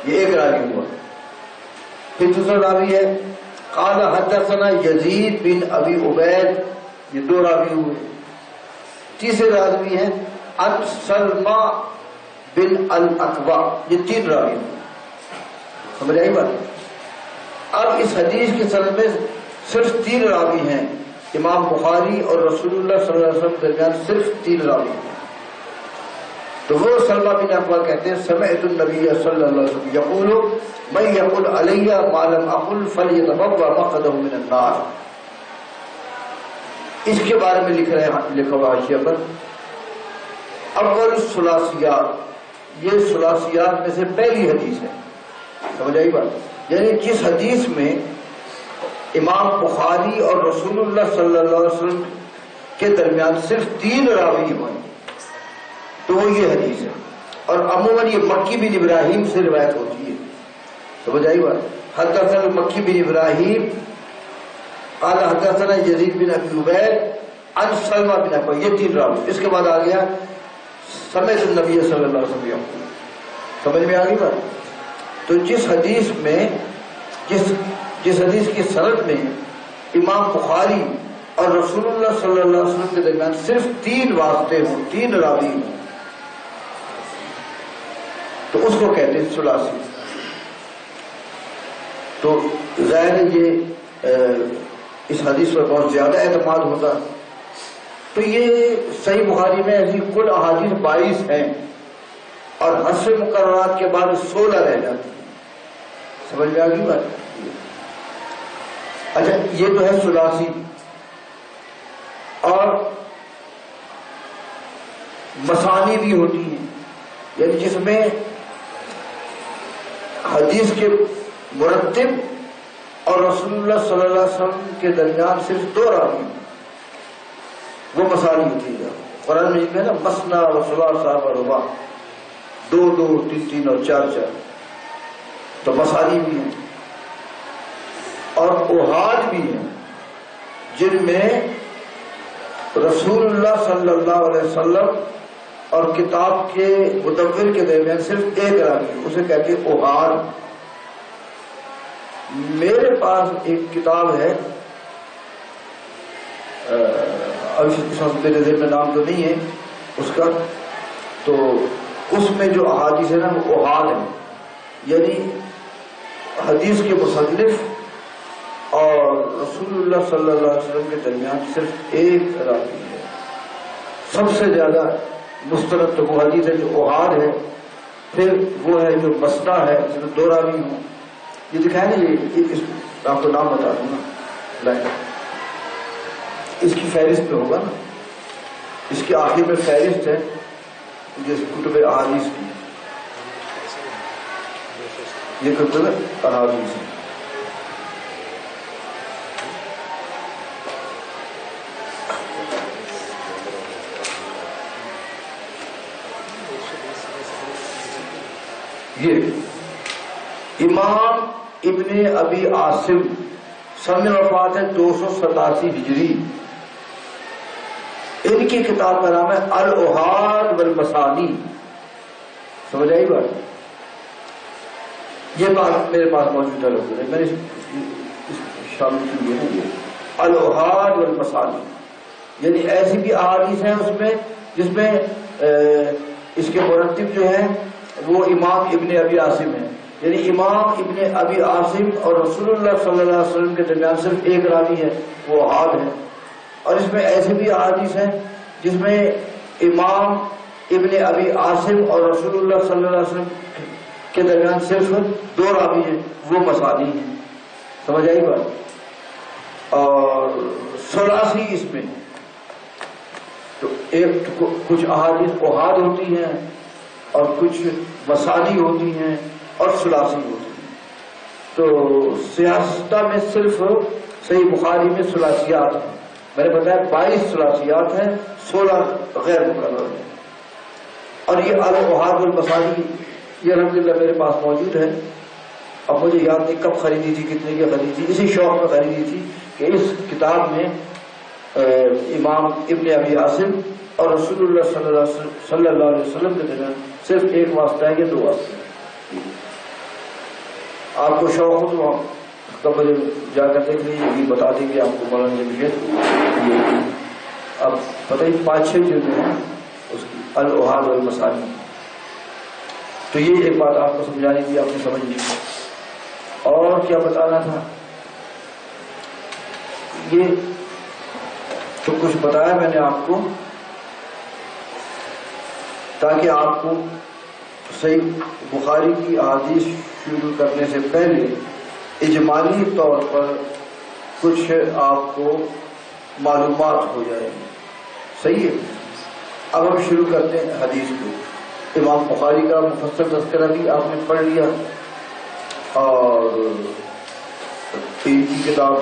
یہ ایک راوی ہوا. پھر دوسرا راوی ہے قال حدثنا یزید بن ابی عبید، یہ 2 راوی ہوئے. تیسرے راوی ہے عن سلمہ بن الاکوع، یہ 3 راوی ہوئے. سمجھ آئی بات؟ اب اس حدیث کے سند میں صرف 3 راوی ہیں. امام بخاری اور رسول اللہ صلی اللہ علیہ وسلم کے درمیان صرف 3 راوی ہیں. تو وہ سلمہ بن اکوع کہتے ہیں سمعت النبی صلی اللہ علیہ وسلم یقول من یقل علی ما لم اقل فلیتبوأ مقعدہ من النار. اس کے بارے میں لکھا ہوا حاشیہ پر اول الثلاثیات، یہ ثلاثیات میں سے پہلی حدیث ہے. سمجھ آئی بات؟ یعنی جس حدیث میں امام بخاری اور رسول اللہ صلی اللہ علیہ وسلم کے درمیان صرف 3 راوی ہوئے تو وہ یہ حدیث ہے. اور عموماً یہ مکی بن ابراہیم سے روایت ہوتی ہے. سمجھ آئی بات؟ حدثنا مکی بن ابراہیم قال حدثنا یزید بن ابی عبید عن سلمہ بن اکوع، یہ 3 راوی. اس کے بعد آ گیا سمعت النبی صلی اللہ علیہ وسلم. سمجھ میں آ گئی بات؟ تو جس حدیث کی سند میں امام بخاری اور رسول اللہ صلی اللہ علیہ وسلم کے درمیان صرف 3 واسطے ہوں، 3 راوی ہوں، تو اس کو کہتے ہیں ثلاثی. تو ظاہر یہ اس حدیث پر بہت زیادہ اعتماد ہوتا. تو یہ صحیح بخاری میں ایسی کل احادیث 22 ہیں اور حذف مقررات کے بعد 16 رہ جاتی ہیں. سمجھ میں آ گئی بات؟ اچھا یہ تو ہے ثلاثی. اور مسانی بھی ہوتی ہیں، یعنی جس میں حدیث کے مرتب اور رسول اللہ صلی اللہ علیہ وسلم کے درمیان صرف 2 راوی ہیں، وہ مسانی ہوتی ہے. قرآن مجید میں نا مثنی و ثلاثہ و رباع، 2 2 3 3 اور 4 4، تو مسانی بھی ہیں. اور احاد بھی ہیں جن میں رسول اللہ صلی اللہ علیہ وسلم اور کتاب کے مدور کے درمیان صرف 1 راوی ہے، اسے کہتے ہیں احاد. میرے پاس ایک کتاب ہے، میرے ذہن میں نام تو نہیں ہے اس کا، تو اس میں جو احادیث ہے نا وہ احاد ہیں، یعنی حدیث کے مصنف اور رسول اللہ صلی اللہ علیہ وسلم کے درمیان صرف 1 راوی ہے. سب سے زیادہ مستند تو وہ حدیث ہے جو احاد ہے، پھر وہ ہے جو مسنا ہے جس میں 2 راوی ہوں. یہ دکھائیں نا، یہ آپ کو نام بتا دوں نا، اس کی فہرست پہ ہوگا نا، اس کے آخر میں فہرست ہے جیسے کتب احادیث کی، یہ کتب احادیث ہے. یہ امام ابن ابی عاصم سن وفات ہے 287 ہجری. ان کی کتاب کا نام ہے الاحاد والمسانی. سمجھ آئی بات؟ یہ بات میرے پاس موجود ہے، میں نے شامل کی ہے یہ الاحاد والمسانی، یعنی ایسی بھی احادیث ہیں اس میں جس میں اس کے مرتب جو ہیں وہ امام ابن ابی عاصم ہیں، یعنی امام ابن ابی عاصم اور رسول اللہ صلی اللہ علیہ وسلم کے درمیان صرف ایک راوی ہے، وہ احاد ہے۔ اور اس میں ایسے بھی احادیث ہیں جس میں امام ابن ابی عاصم اور رسول اللہ صلی اللہ علیہ وسلم کے درمیان صرف 2 راوی ہیں، وہ مسانی ہیں۔ سمجھ آئی بات؟ اور ثلاثی اس میں تو کچھ احادیث احاد ہوتی ہیں اور کچھ مسانی ہوتی ہیں اور ثلاثی ہوتی ہیں۔ تو سیاستہ میں صرف صحیح بخاری میں ثلاثیات ہیں، میں نے بتایا 22 ثلاثیات ہیں، 16 غیر مقرر ہیں۔ اور یہ الاحاد والمسانی یہ الحمدللہ میرے پاس موجود ہے۔ اب مجھے یاد نہیں کب خریدی تھی، کتنے کی خریدی تھی، اسی شوق میں خریدی تھی کہ اس کتاب میں امام ابن ابی عاصم اور رسول اللہ صلی اللہ علیہ وسلم کے درمیان صرف ایک واسطہ ہے یا 2 واسطے ہیں۔ آپ کو شوق ہو تو آپ قبل جا کر دیکھ لیجیے، یہ بتا دیں گے آپ کو مولانا جمشید۔ اب پتہ ہی 5-6 جلدیں ہیں اس کی الاحاد والمسانی۔ تو یہ ایک بات آپ کو سمجھانی تھی، آپ نے سمجھ لی۔ اور کیا بتانا تھا، یہ تو کچھ بتایا میں نے آپ کو تاکہ آپ کو صحیح بخاری کی احادیث شروع کرنے سے پہلے اجمالی طور پر کچھ آپ کو معلومات ہو جائیں گی۔ صحیح ہے؟ اب ہم شروع کرتے ہیں حدیث کو۔ امام بخاری کا مفصل تذکرہ بھی آپ نے پڑھ لیا، اور ان کی کتاب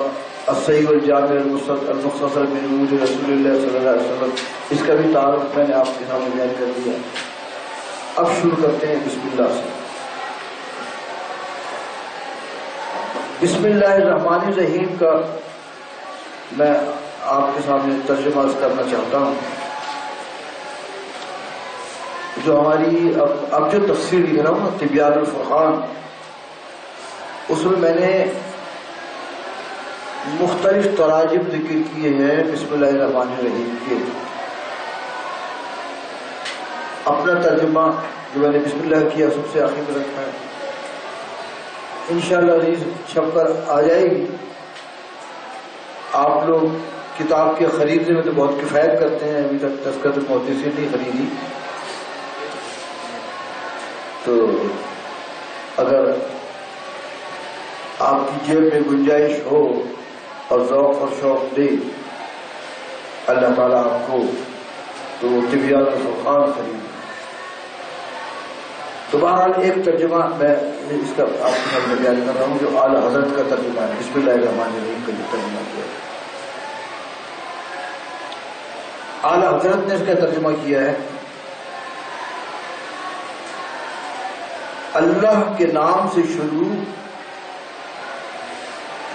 الصحیح والجامع المختصر من امور رسول اللہ صلی اللہ علیہ وسلم، اس کا بھی تعارف میں نے آپ کے سامنے بیان کر دیا۔ اب شروع کرتے ہیں بسم اللہ سے۔ بسم اللہ الرحمن الرحیم کا میں آپ کے سامنے ترجمہ کرنا چاہتا ہوں۔ جو ہماری اب جو تفسیر لکھ رہا ہوں طبیان الفرقان، اس میں میں نے مختلف تراجم ذکر کیے ہیں بسم اللہ الرحمن الرحیم کے۔ اپنا ترجمہ جو میں نے بسم اللہ کیا سب سے آخر میں رکھا ہے، انشاءاللہ عزیز چھپ کر آ جائے گی۔ آپ لوگ کتاب کے خریدنے میں تو بہت کفایت کرتے ہیں، ابھی تک تذکرۃ المحدثین نہیں خریدی، تو اگر آپ کی جیب میں گنجائش ہو اور ذوق اور شوق دے اللہ تعالیٰ آپ کو، تو طبیان الفرقان خرید۔ تو بہرحال ایک ترجمہ میں اس کا آپ کے سامنے بیان کر رہا ہوں جو اعلیٰ حضرت کا ترجمہ ہے، بسم اللہ الرحمن الرحیم کا جو ترجمہ کیا ہے۔ اعلیٰ حضرت نے اس کا ترجمہ کیا ہے اللہ کے نام سے شروع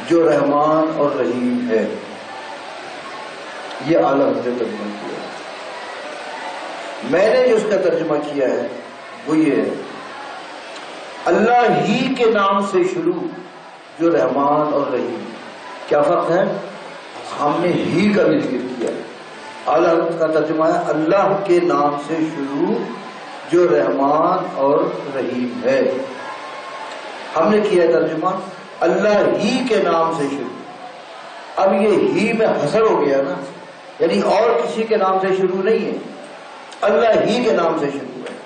جو رحمان اور رحیم ہے، یہ اعلیٰ حضرت نے ترجمہ کیا ہے۔ میں نے جو اس کا ترجمہ کیا ہے وہ یہ ہے اللہ ہی کے نام سے شروع جو رحمان اور رحیم۔ کیا فرق ہے؟ ہم نے ہی کا بھی ذکر کیا ہے۔ اعلیٰ حضرت کا ترجمہ ہے اللہ کے نام سے شروع جو رحمان اور رحیم ہے۔ ہم نے کیا ہے ترجمہ اللہ ہی کے نام سے شروع۔ اب یہ ہی میں حصر ہو گیا نا، یعنی اور کسی کے نام سے شروع نہیں ہے، اللہ ہی کے نام سے شروع ہے۔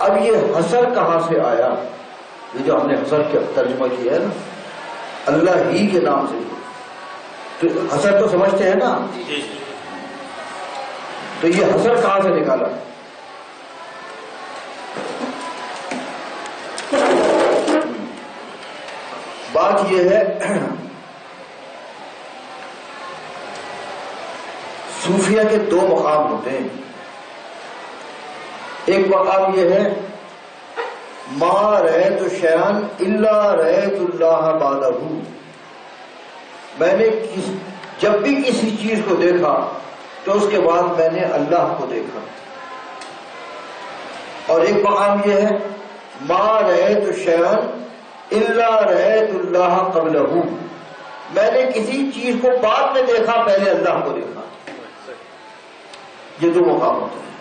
اب یہ حصر کہاں سے آیا؟ یہ جو ہم نے حصر کا ترجمہ کیا ہے نا اللہ ہی کے نام سے، تو حصر تو سمجھتے ہیں نا، تو یہ حصر کہاں سے نکالا؟ بات یہ ہے صوفیہ کے 2 مقام ہوتے ہیں۔ ایک مقام یہ ہے ما رأیت شیئا الا رأیت اللہ بعدہ، میں نے جب بھی کسی چیز کو دیکھا تو اس کے بعد میں نے اللہ کو دیکھا۔ اور ایک مقام یہ ہے ما رأیت شیئا الا رأیت اللہ قبلہ، میں نے کسی چیز کو بعد میں دیکھا پہلے اللہ کو دیکھا. یہ دو مقام ہوتے ہیں،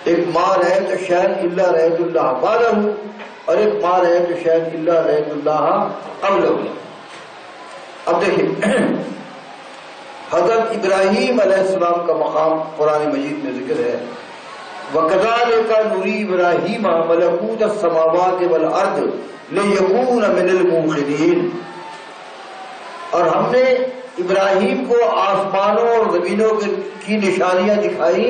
ایک ما رأیت شیئا الا رأیت اللہ بعدہ، اور ایک ما رأیت شیئا الا رأیت اللہ قبلہ. اب دیکھیں حضرت ابراہیم علیہ السلام کا مقام قرآن مجید میں ذکر ہے، وَكَذَلِكَ نُرِي إِبْرَاهِيمَ مَلَكُوتَ السَّمَاوَاتِ وَالْأَرْضِ لِيَكُونَ مِنَ الْمُوقِنِينَ، اور ہم نے ابراہیم کو آسمانوں اور زمینوں کی نشانیاں دکھائی،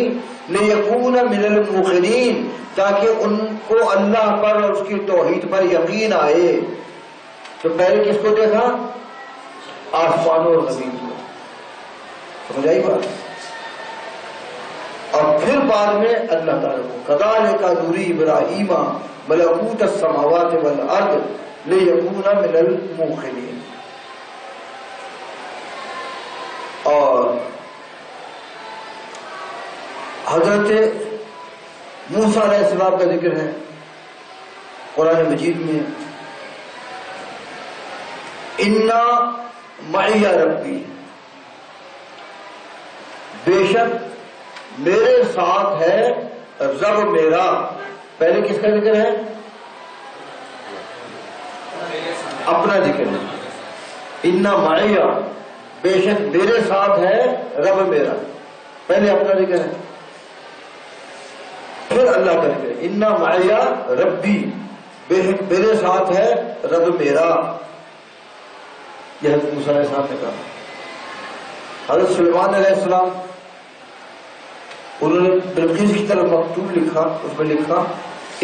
لِيَكُونَ مِنَ الْمُوقِنِينَ، تاکہ ان کو اللہ پر اور اس کی توحید پر یقین آئے. تو پہلے کس کو دیکھا؟ آسمانوں اور زمین کو. سمجھ آئی بات؟ اور پھر بعد میں اللہ تعالیٰ کو کذالک نری ابراہیم ملکوت السماوات والارض لیکون من الموقنین. اور حضرت موسیٰ علیہ السلام کا ذکر ہے قرآن مجید میں، انا معی ربی، بے شک میرے ساتھ ہے رب میرا. پہلے کس کا ذکر ہے؟ اپنا ذکر ہے. انا معی، بے شک میرے ساتھ ہے رب میرا، پہلے اپنا ذکر ہے پھر اللہ کا ذکر ہے. انا معی ربی، بے شک میرے ساتھ ہے رب میرا. یہ حضرت موسیٰ علیہ السلام نے کہا. حضرت سلیمان علیہ السلام انہوں نے بلقیس کی طرف مکتوب لکھا، اس میں لکھا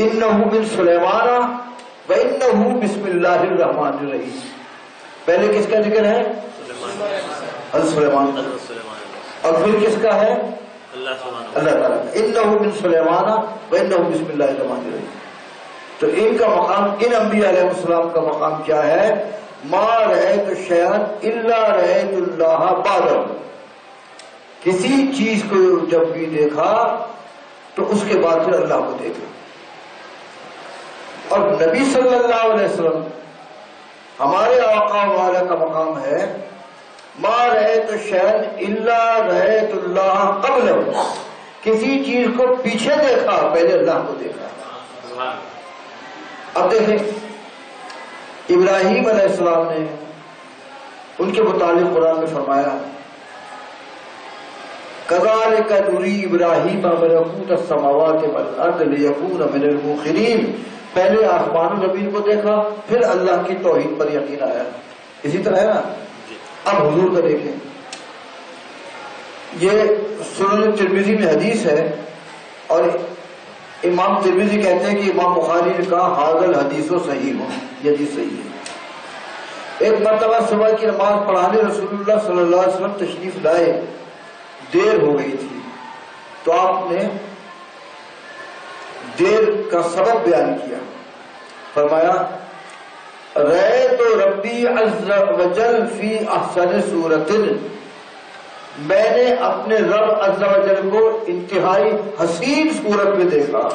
انہ من سلیمان وانہ بسم اللہ الرحمن الرحیم. پہلے کس کا ذکر ہے؟ حضرت سلیمان. اور پھر کس کا ہے؟ اللہ تعالیٰ. انہ من سلیمان وانہ بسم اللہ الرحمن الرحیم. تو ان کا مقام، ان انبیاء علیہ السلام کا مقام کیا ہے؟ ما رأیت شیئا الا رأیت اللہ بعدہ. کسی چیز کو جب بھی دیکھا تو اس کے بعد پھر اللہ کو دیکھا. اور نبی صلی اللہ علیہ وسلم ہمارے آقا والا کا مقام ہے ما رأیت شیئا الا رأیت اللہ قبلہ، کسی چیز کو پیچھے دیکھا پہلے اللہ کو دیکھا. اب دیکھیں ابراہیم علیہ السلام نے ان کے متعلق قرآن میں فرمایا کذالک نری ابراہیم ملکوت السماوات والارض لیکون من الموقنین. پہلے آسمان و زمین کو دیکھا پھر اللہ کی توحید پر یقین آیا. اسی طرح ہے نا. اب حضور کا دیکھیں، یہ سنن ترمذی میں حدیث ہے اور امام ترمذی کہتے ہیں کہ امام بخاری نے کہا حاضر حدیث و صحیح ہو، یہ حدیث صحیح ہے. ایک مرتبہ صبح کی نماز پڑھانے رسول اللہ صلی اللہ علیہ وسلم تشریف لائے، دیر ہو گئی تھی تو آپ نے دیر کا سبب بیان کیا. فرمایا رأیت ربی عز وجل فی احسن صورت، میں نے اپنے رب عز وجل کو انتہائی حسین صورت میں دیکھا.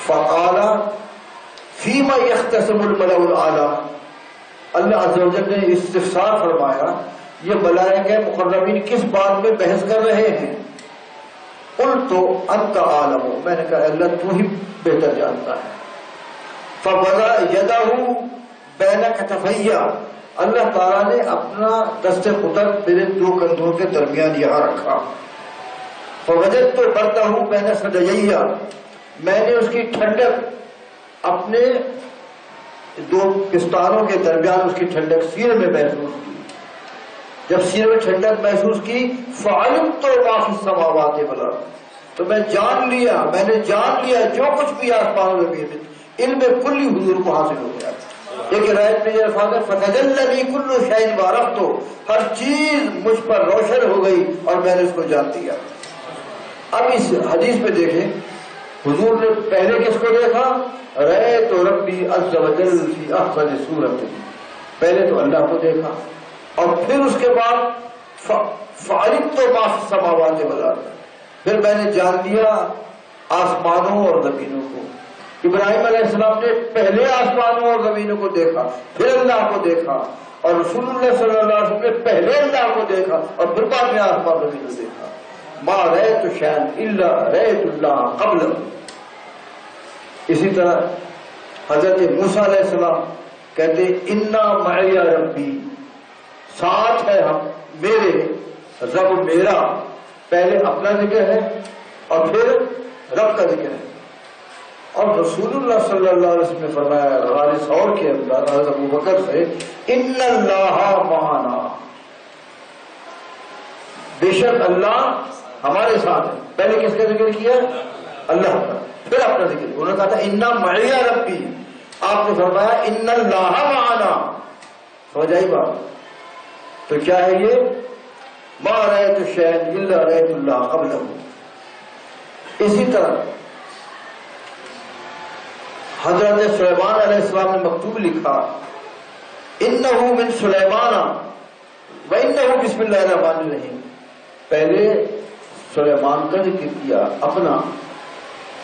فقال فیما یختصم الملأ الاعلی، اللہ عز وجل نے استفسار فرمایا یہ ملائکہ مقربین کس بات میں بحث کر رہے ہیں؟ قلت انت عالم، میں نے کہا اللہ تو ہی بہتر جانتا ہے. فوضع یدہ بین کتفی، اللہ تعالیٰ نے اپنا دست قدرت میرے دو کندھوں کے درمیان یہاں رکھا. فوجدت بردہ بین صدیی، میں نے اس کی ٹھنڈک اپنے دو پستانوں کے درمیان اس کی ٹھنڈک سینے میں محسوس کی. جب سینے میں ٹھنڈک محسوس کی فعلمت ما فی السماوات والارض، تو میں نے جان لیا جو کچھ بھی آسمان و زمین میں علم کلی حضور کو حاصل ہو گیا. ایک روایت میں یہ الفاظ ہے فتجلی کل شیء وعرفت، ہر چیز مجھ پر روشن ہو گئی اور میں نے اس کو جان لیا. اب اس حدیث میں دیکھیں حضور نے پہلے کس کو دیکھا؟ رأیت ربی عز وجل فی احسن صورت، پہلے تو اللہ کو دیکھا اور پھر اس کے بعد فعلمت ما فی السماوات والارض، پھر میں نے جان لیا آسمانوں اور زمینوں کو۔ ابراہیم علیہ السلام نے پہلے آسمانوں اور زمینوں کو دیکھا، پھر اللہ کو دیکھا، اور رسول اللہ صلی اللہ علیہ وسلم نے پہلے اللہ کو دیکھا اور پھر بعد میں آسمان زمین کو دیکھا۔ ما رأیت شیئا الا رأیت اللہ قبل۔ اسی طرح حضرت موسیٰ علیہ السلام کہتے انا معی ربی، ساتھ ہے ہم میرے رب میرا، پہلے اپنا ذکر ہے اور پھر رب کا ذکر ہے۔ اور رسول اللہ صلی اللہ علیہ وسلم نے فرمایا غار ثور کے اندر حضرت ابوبکر سے ان اللہ معنا، بے شک اللہ ہمارے ساتھ ہے۔ پہلے کس کا ذکر کیا؟ اللہ کا، پھر اپنا ذکر۔ انہوں نے کہا تھا انا معی ربی، آپ نے فرمایا ان اللہ معنا۔ سمجھ آئی بات؟ تو کیا ہے یہ؟ ما رأیت شیئا الا رأیت اللہ قبلہ۔ اسی طرح حضرت سلیمان علیہ السلام نے مکتوب لکھا انہ من سلیمان وانہ بسم اللہ الرحمن الرحیم، پہلے سلیمان کا ذکر کیا اپنا،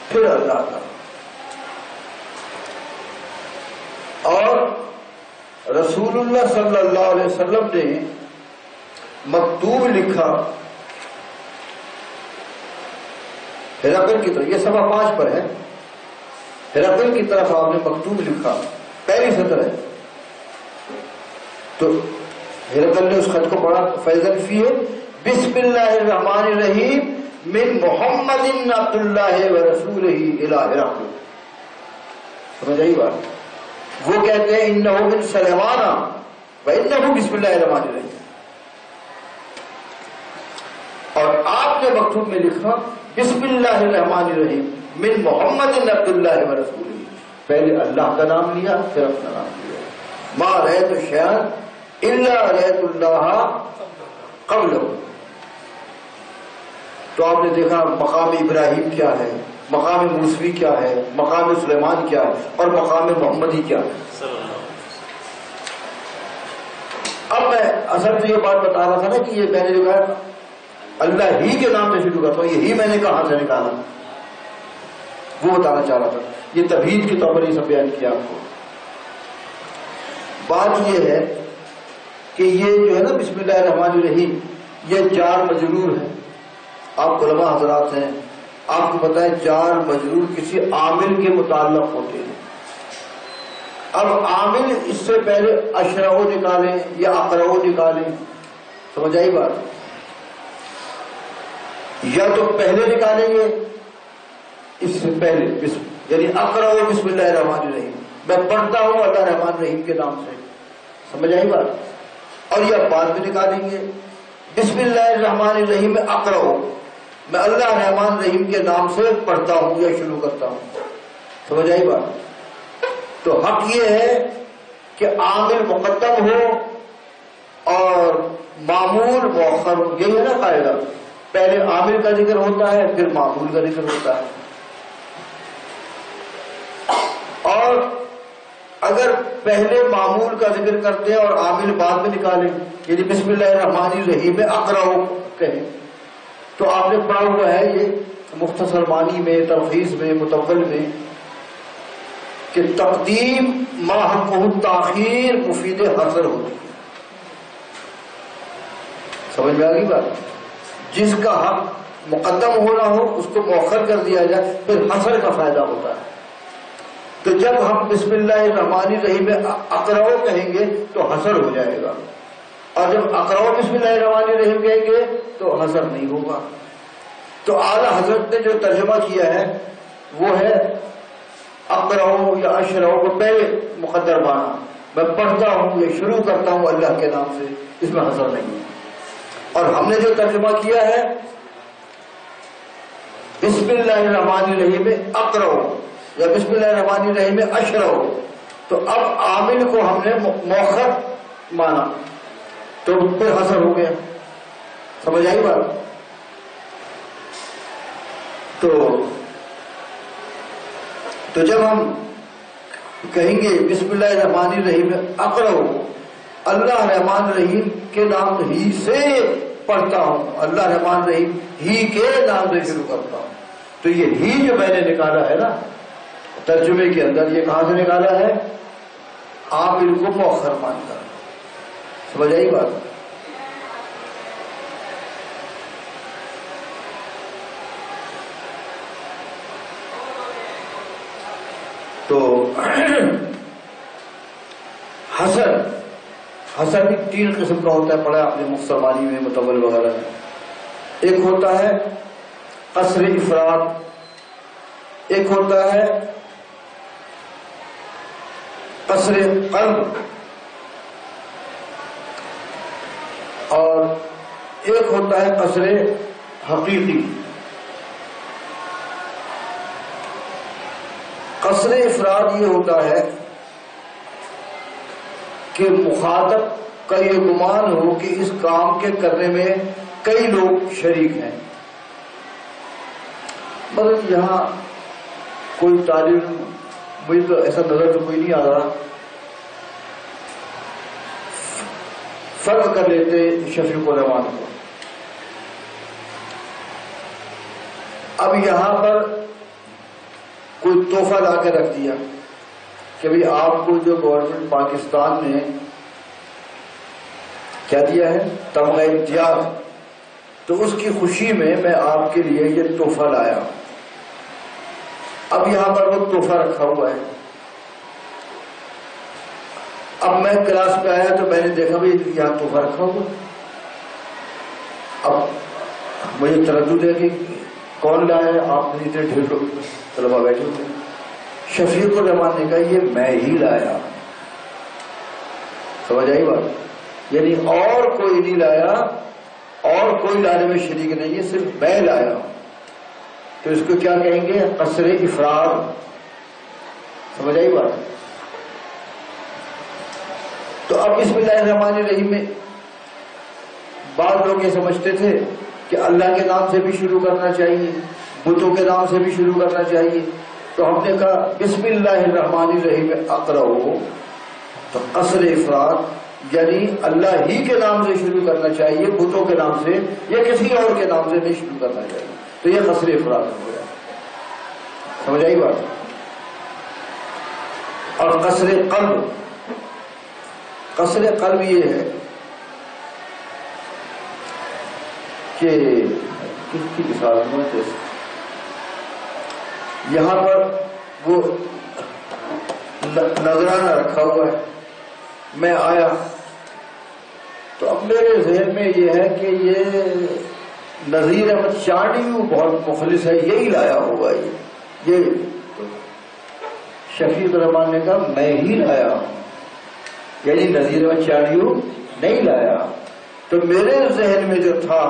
پھر اللہ کا۔ اور رسول اللہ صلی اللہ علیہ وسلم نے مکتوب لکھا ہرقل کی طرف، یہ صفحہ 5 پر ہے، ہرقل کی طرف آپ نے مکتوب لکھا، پہلی سطر ہے۔ تو ہرقل نے اس خط کو پڑھا، فیضاً فیہ بسم اللہ الرحمن الرحیم من محمد عبد اللہ ورسولہ الی ہرقل۔ سمجھ آئی بات؟ وہ کہتے ہیں انہ من سلیمان وانہ بسم اللہ الرحمن الرحیم، اور آپ نے مکتوب میں لکھا بسم اللہ الرحمن الرحیم من محمد عبد اللہ ورسولہ، پہلے اللہ کا نام لیا پھر اپنا نام لیا۔ ما رأیت شیئا الا رأیت اللہ قبلہ۔ تو آپ نے دیکھا مقام ابراہیم کیا ہے، مقام موسوی کیا ہے، مقام سلیمان کیا ہے، اور مقام محمدی کیا ہے۔ اب میں اصل تو یہ بات بتا رہا تھا نا کہ یہ میں نے جو کہا اللہ ہی کے نام سے شروع کرتا ہوں، یہی میں نے کہاں سے نکالا، وہ بتانا چاہ رہا تھا۔ یہ تمہید کے طور پر یہ سب بیان کیا آپ کو۔ بات یہ ہے کہ یہ جو ہے نا بسم اللہ الرحمن الرحیم، یہ جار مجرور ہے۔ آپ علماء حضرات ہیں، آپ کو پتہ ہے جار مجرور کسی عامل کے متعلق ہوتے ہیں۔ اب عامل اس سے پہلے اشرع نکالیں یا اقرع نکالیں، سمجھ آئی بات؟ یا تو پہلے نکالیں گے اس سے پہلے یعنی اقرع بسم اللہ الرحمن الرحیم، میں پڑھتا ہوں اللہ رحمان رحیم کے نام سے، سمجھ آئی بات؟ اور یا بعد میں نکالیں گے بسم اللہ الرحمن الرحیم اقرع، میں اللہ رحمان رحیم کے نام سے پڑھتا ہوں یا شروع کرتا ہوں، سمجھ آئی بات؟ تو حق یہ ہے کہ عامل مقدم ہو اور معمول مؤخر ہو، یہی ہے نا قاعدہ، پہلے عامل کا ذکر ہوتا ہے پھر معمول کا ذکر ہوتا ہے۔ اور اگر پہلے معمول کا ذکر کرتے ہیں اور عامل بعد میں نکالیں، یعنی بسم اللہ الرحمن الرحیم اقرع کہیں، تو آپ نے پڑھا ہوا ہے یہ مختصر معنی میں، تلخیص میں، متول میں، کہ تقدیم ما حقہ تاخیر مفید حصر ہوتی ہے۔ سمجھ میں آ گئی بات؟ جس کا حق مقدم ہونا ہو اس کو مؤخر کر دیا جائے، پھر حصر کا فائدہ ہوتا ہے۔ تو جب ہم بسم اللہ الرحمن الرحیم اقرع کہیں گے تو حصر ہو جائے گا، اور جب اقرع بسم اللہ الرحمن الرحیم کہیں گے تو حصر نہیں ہوگا۔ تو اعلیٰ حضرت نے جو ترجمہ کیا ہے وہ ہے اقرع یا اشرع کو پہلے مقدر مانا، میں پڑھتا ہوں یا شروع کرتا ہوں اللہ کے نام سے، اس میں حصر نہیں ہے۔ اور ہم نے جو ترجمہ کیا ہے بسم اللہ الرحمن الرحیم اقرع یا بسم اللہ الرحمن الرحیم اشرع، تو اب عامل کو ہم نے مؤخر مانا تو پھر حصر ہو گیا، سمجھ آئی بات؟ تو جب ہم کہیں گے بسم اللہ الرحمن الرحیم اقرع، اللہ رحمان رحیم کے نام ہی سے پڑھتا ہوں، اللہ رحمان رحیم ہی کے نام سے شروع کرتا ہوں، تو یہ ہی جو میں نے نکالا ہے نا ترجمے کے اندر، یہ کہاں سے نکالا ہے؟ عامل کو مؤخر مان کر. سمجھ آئی بات؟ تو حسن بھی 3 قسم کا ہوتا ہے، پڑھا آپ نے مختصر معنی میں متول وغیرہ میں. ایک ہوتا ہے قصر افراد، ایک ہوتا ہے قصر قلب، اور ایک ہوتا ہے قصر حقیقی. قصر افراد یہ ہوتا ہے کہ مخاطب کا یہ گمان ہو کہ اس کام کے کرنے میں کئی لوگ شریک ہیں. مگر یہاں کوئی طالب، مجھے تو ایسا نظر تو کوئی نہیں آ رہا، فرق کر لیتے شفیق الرحمان کو. اب یہاں پر کوئی تحفہ لا کے رکھ دیا کہ بھئی آپ کو جو گورنمنٹ پاکستان نے کیا دیا ہے تمغہ امتیاز، تو اس کی خوشی میں آپ کے لیے یہ تحفہ لایا. اب یہاں پر وہ تحفہ رکھا ہوا ہے. اب میں کلاس پہ آیا تو میں نے دیکھا بھائی یہاں تحفہ رکھا ہوا. اب مجھے تردد ہے کہ کون لایا ہے؟ آپ نے اتنے ڈھیر لوگ طلبا بیٹھے ہوئے. شفیق الرحمان نے کہا یہ میں ہی لایا. سمجھ آئی بات؟ یعنی اور کوئی نہیں لایا، اور کوئی لانے میں شریک نہیں ہے، صرف میں لایا. تو اس کو کیا کہیں گے؟ قصر افراد. سمجھ آئی بات؟ تو اب بسم اللہ الرحمن الرحیم میں بعض لوگ یہ سمجھتے تھے کہ اللہ کے نام سے بھی شروع کرنا چاہیے، بتوں کے نام سے بھی شروع کرنا چاہیے. تو ہم نے کہا بسم اللہ الرحمن الرحیم اقرأ، تو قصر افراد یعنی اللہ ہی کے نام سے شروع کرنا چاہیے، بتوں کے نام سے یا کسی اور کے نام سے نہیں شروع کرنا چاہیے. تو یہ قصر افراد ہو گیا. سمجھ آئی بات؟ اور قصر قلب، قصر قلب یہ ہے کہ کس کی مثال میں یہاں پر وہ نذرانہ رکھا ہوا ہے، میں آیا تو اب میرے ذہن میں یہ ہے کہ یہ نذیر احمد چانڈیو بہت مخلص ہے، یہی لایا ہوگا. یہ شفیق الرحمان نے کہا میں ہی لایا ہوں، یعنی نذیر احمد چانڈیو نہیں لایا. تو میرے ذہن میں جو تھا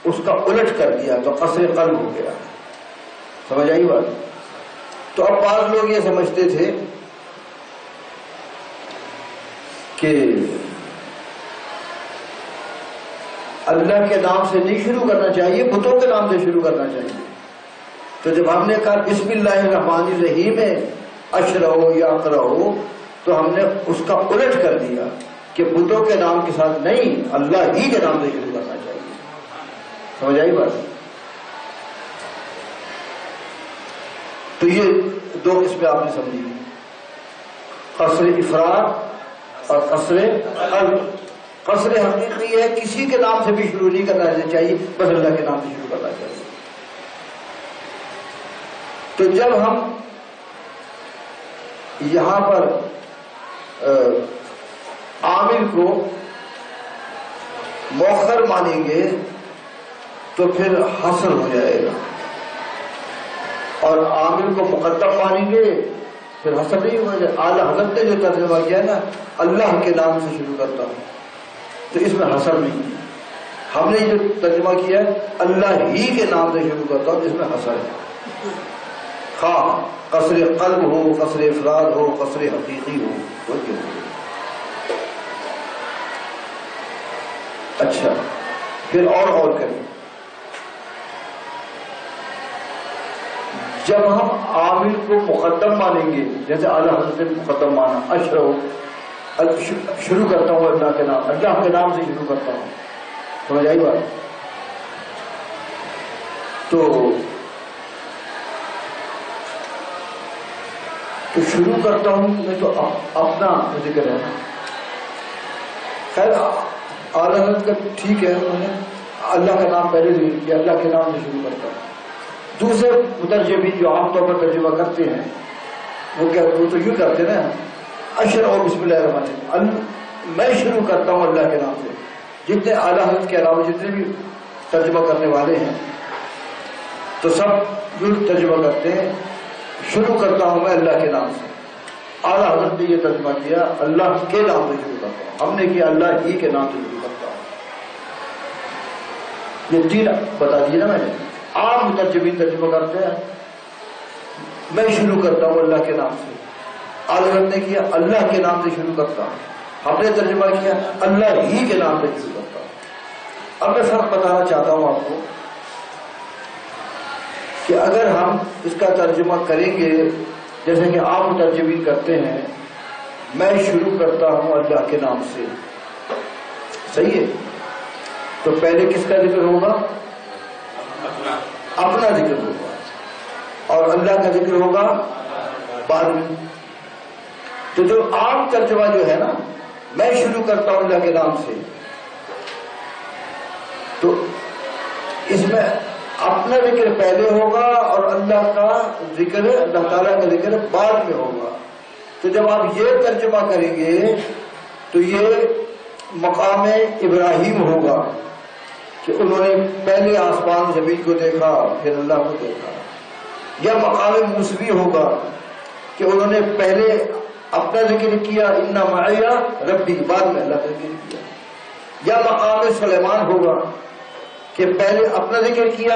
اس کا الٹ کر دیا تو قصر قلب ہو گیا. سمجھ آئی بات؟ تو اب بعض لوگ یہ سمجھتے تھے کہ اللہ کے نام سے نہیں شروع کرنا چاہیے، بتوں کے نام سے شروع کرنا چاہیے. تو جب ہم نے کہا بسم اللہ الرحمن الرحیم اشرعو یا اقرأو، تو ہم نے اس کا الٹ کر دیا کہ بتوں کے نام کے ساتھ نہیں، اللہ ہی کے نام سے شروع کرنا چاہیے. سمجھ آئی بات؟ تو یہ 2 قسمیں آپ نے سمجھی، قصر افراد اور قصر قلب. قصر حقیقی ہے کسی کے نام سے بھی شروع نہیں کرنا چاہیے، بس اللہ کے نام سے شروع کرنا چاہیے. تو جب ہم یہاں پر عامل کو مؤخر مانیں گے تو پھر حصر ہو جائے گا، اور عامل کو مقدم مانیں گے پھر حصر نہیں ہو جائے. اعلی حضرت نے جو ترجمہ کیا نا اللہ کے نام سے شروع کرتا ہوں، تو اس میں حصر نہیں ہے. ہم نے جو ترجمہ کیا ہے اللہ ہی کے نام سے شروع کرتا ہوں، اس میں حصر ہے. خواہ قصر قلب ہو، قصر افراد ہو، قصر حقیقی ہو، وہ کیوں ہو. اچھا پھر اور کریں. جب ہم عامل کو مقدم مانیں گے، جیسے اعلیٰ حضرت نے مقدم مانا، اشرو شروع کرتا ہوں اللہ کے نام، اللہ کے نام سے شروع کرتا ہوں. سمجھ آئی بات؟ تو تو شروع کرتا ہوں میں تو اپنا ذکر ہے. خیر اعلیٰ حضرت کا ٹھیک ہے، انہوں نے اللہ کا نام پہلے ذکر کیا، اللہ کے نام سے شروع کرتا ہوں. دوسرے مترجمین جو عام طور پر ترجمہ کرتے ہیں وہ تو یوں کرتے نا، اشرع بسم اللہ الرحمن الرحیم، میں شروع کرتا ہوں اللہ کے نام سے. جتنے اعلیٰ حضرت کے علاوہ جتنے بھی ترجمہ کرنے والے ہیں تو سب یوں ترجمہ کرتے ہیں، شروع کرتا ہوں میں اللہ کے نام سے. اعلیٰ حضرت نے یہ ترجمہ کیا اللہ کے نام سے شروع کرتا ہوں، ہم نے کیا اللہ ہی کے نام سے شروع کرتا ہوں. یہ تین بتا دیے نا میں نے. عام مترجمین ترجمہ کرتے ہیں میں شروع کرتا ہوں اللہ کے نام سے، اعلیٰ حضرت نے کیا اللہ کے نام سے شروع کرتا ہوں، ہم نے ترجمہ کیا اللہ ہی کے نام سے شروع کرتا ہوں. اب میں فرق بتانا چاہتا ہوں آپ کو کہ اگر ہم اس کا ترجمہ کریں گے جیسے کہ عام مترجمین کرتے ہیں، میں شروع کرتا ہوں اللہ کے نام سے، صحیح ہے، تو پہلے کس کا ذکر ہوگا؟ اپنا ذکر ہوگا، اور اللہ کا ذکر ہوگا بعد میں. تو جو عام ترجمہ جو ہے نا، میں شروع کرتا ہوں اللہ کے نام سے، تو اس میں اپنا ذکر پہلے ہوگا اور اللہ کا ذکر، اللہ تعالیٰ کا ذکر بعد میں ہوگا. تو جب آپ یہ ترجمہ کریں گے تو یہ مقام ابراہیم ہوگا کہ انہوں نے پہلے آسمان زمین کو دیکھا پھر اللہ کو دیکھا. یا مقام موسوی ہوگا کہ انہوں نے پہلے اپنا ذکر کیا ان معی ربی، بعد میں اللہ کا ذکر کیا. یا مقام سلیمان ہوگا کہ پہلے اپنا ذکر کیا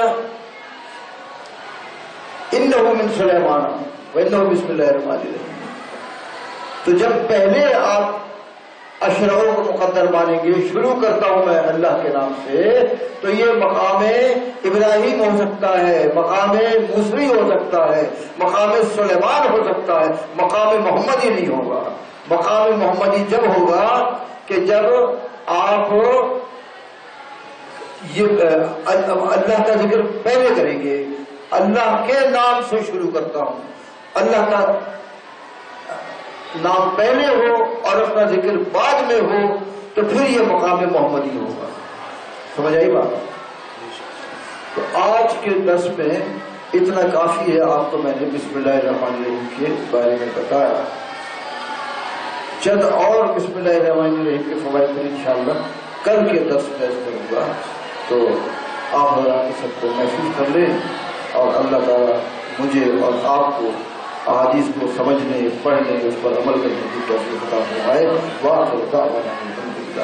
انہ من سلیمان وانہ بسم اللہ الرحمن الرحیم. تو جب پہلے آپ اشرعوں کو مقدر مانیں گے، شروع کرتا ہوں میں اللہ کے نام سے، تو یہ مقام ابراہیم ہو سکتا ہے، مقام موسوی ہو سکتا ہے، مقام سلیمان ہو سکتا ہے، مقام محمدی نہیں ہوگا. مقام محمدی جب ہوگا کہ جب آپ یہ اللہ کا ذکر پہلے کریں گے. اللہ کے نام سے شروع کرتا ہوں، اللہ کا نام پہلے ہو اور اپنا ذکر بعد میں ہو، تو پھر یہ مقام محمدی ہوگا. سمجھ آئی بات؟ تو آج کے درس میں اتنا کافی ہے. آپ کو میں نے بسم اللہ الرحمن الرحیم کے بارے میں بتایا. چند اور بسم اللہ الرحمن الرحیم کے فوائد پر انشاءاللہ کل کے درس میں کروں گا. تو آپ حضرات سب کو محفوظ کر لیں اور اللہ تعالیٰ مجھے اور آپ کو احادیث کو سمجھنے، پڑھنے، اس پر عمل کرنے کی توفیق عطا فرمائے. وآخر دعوانا الحمدللہ.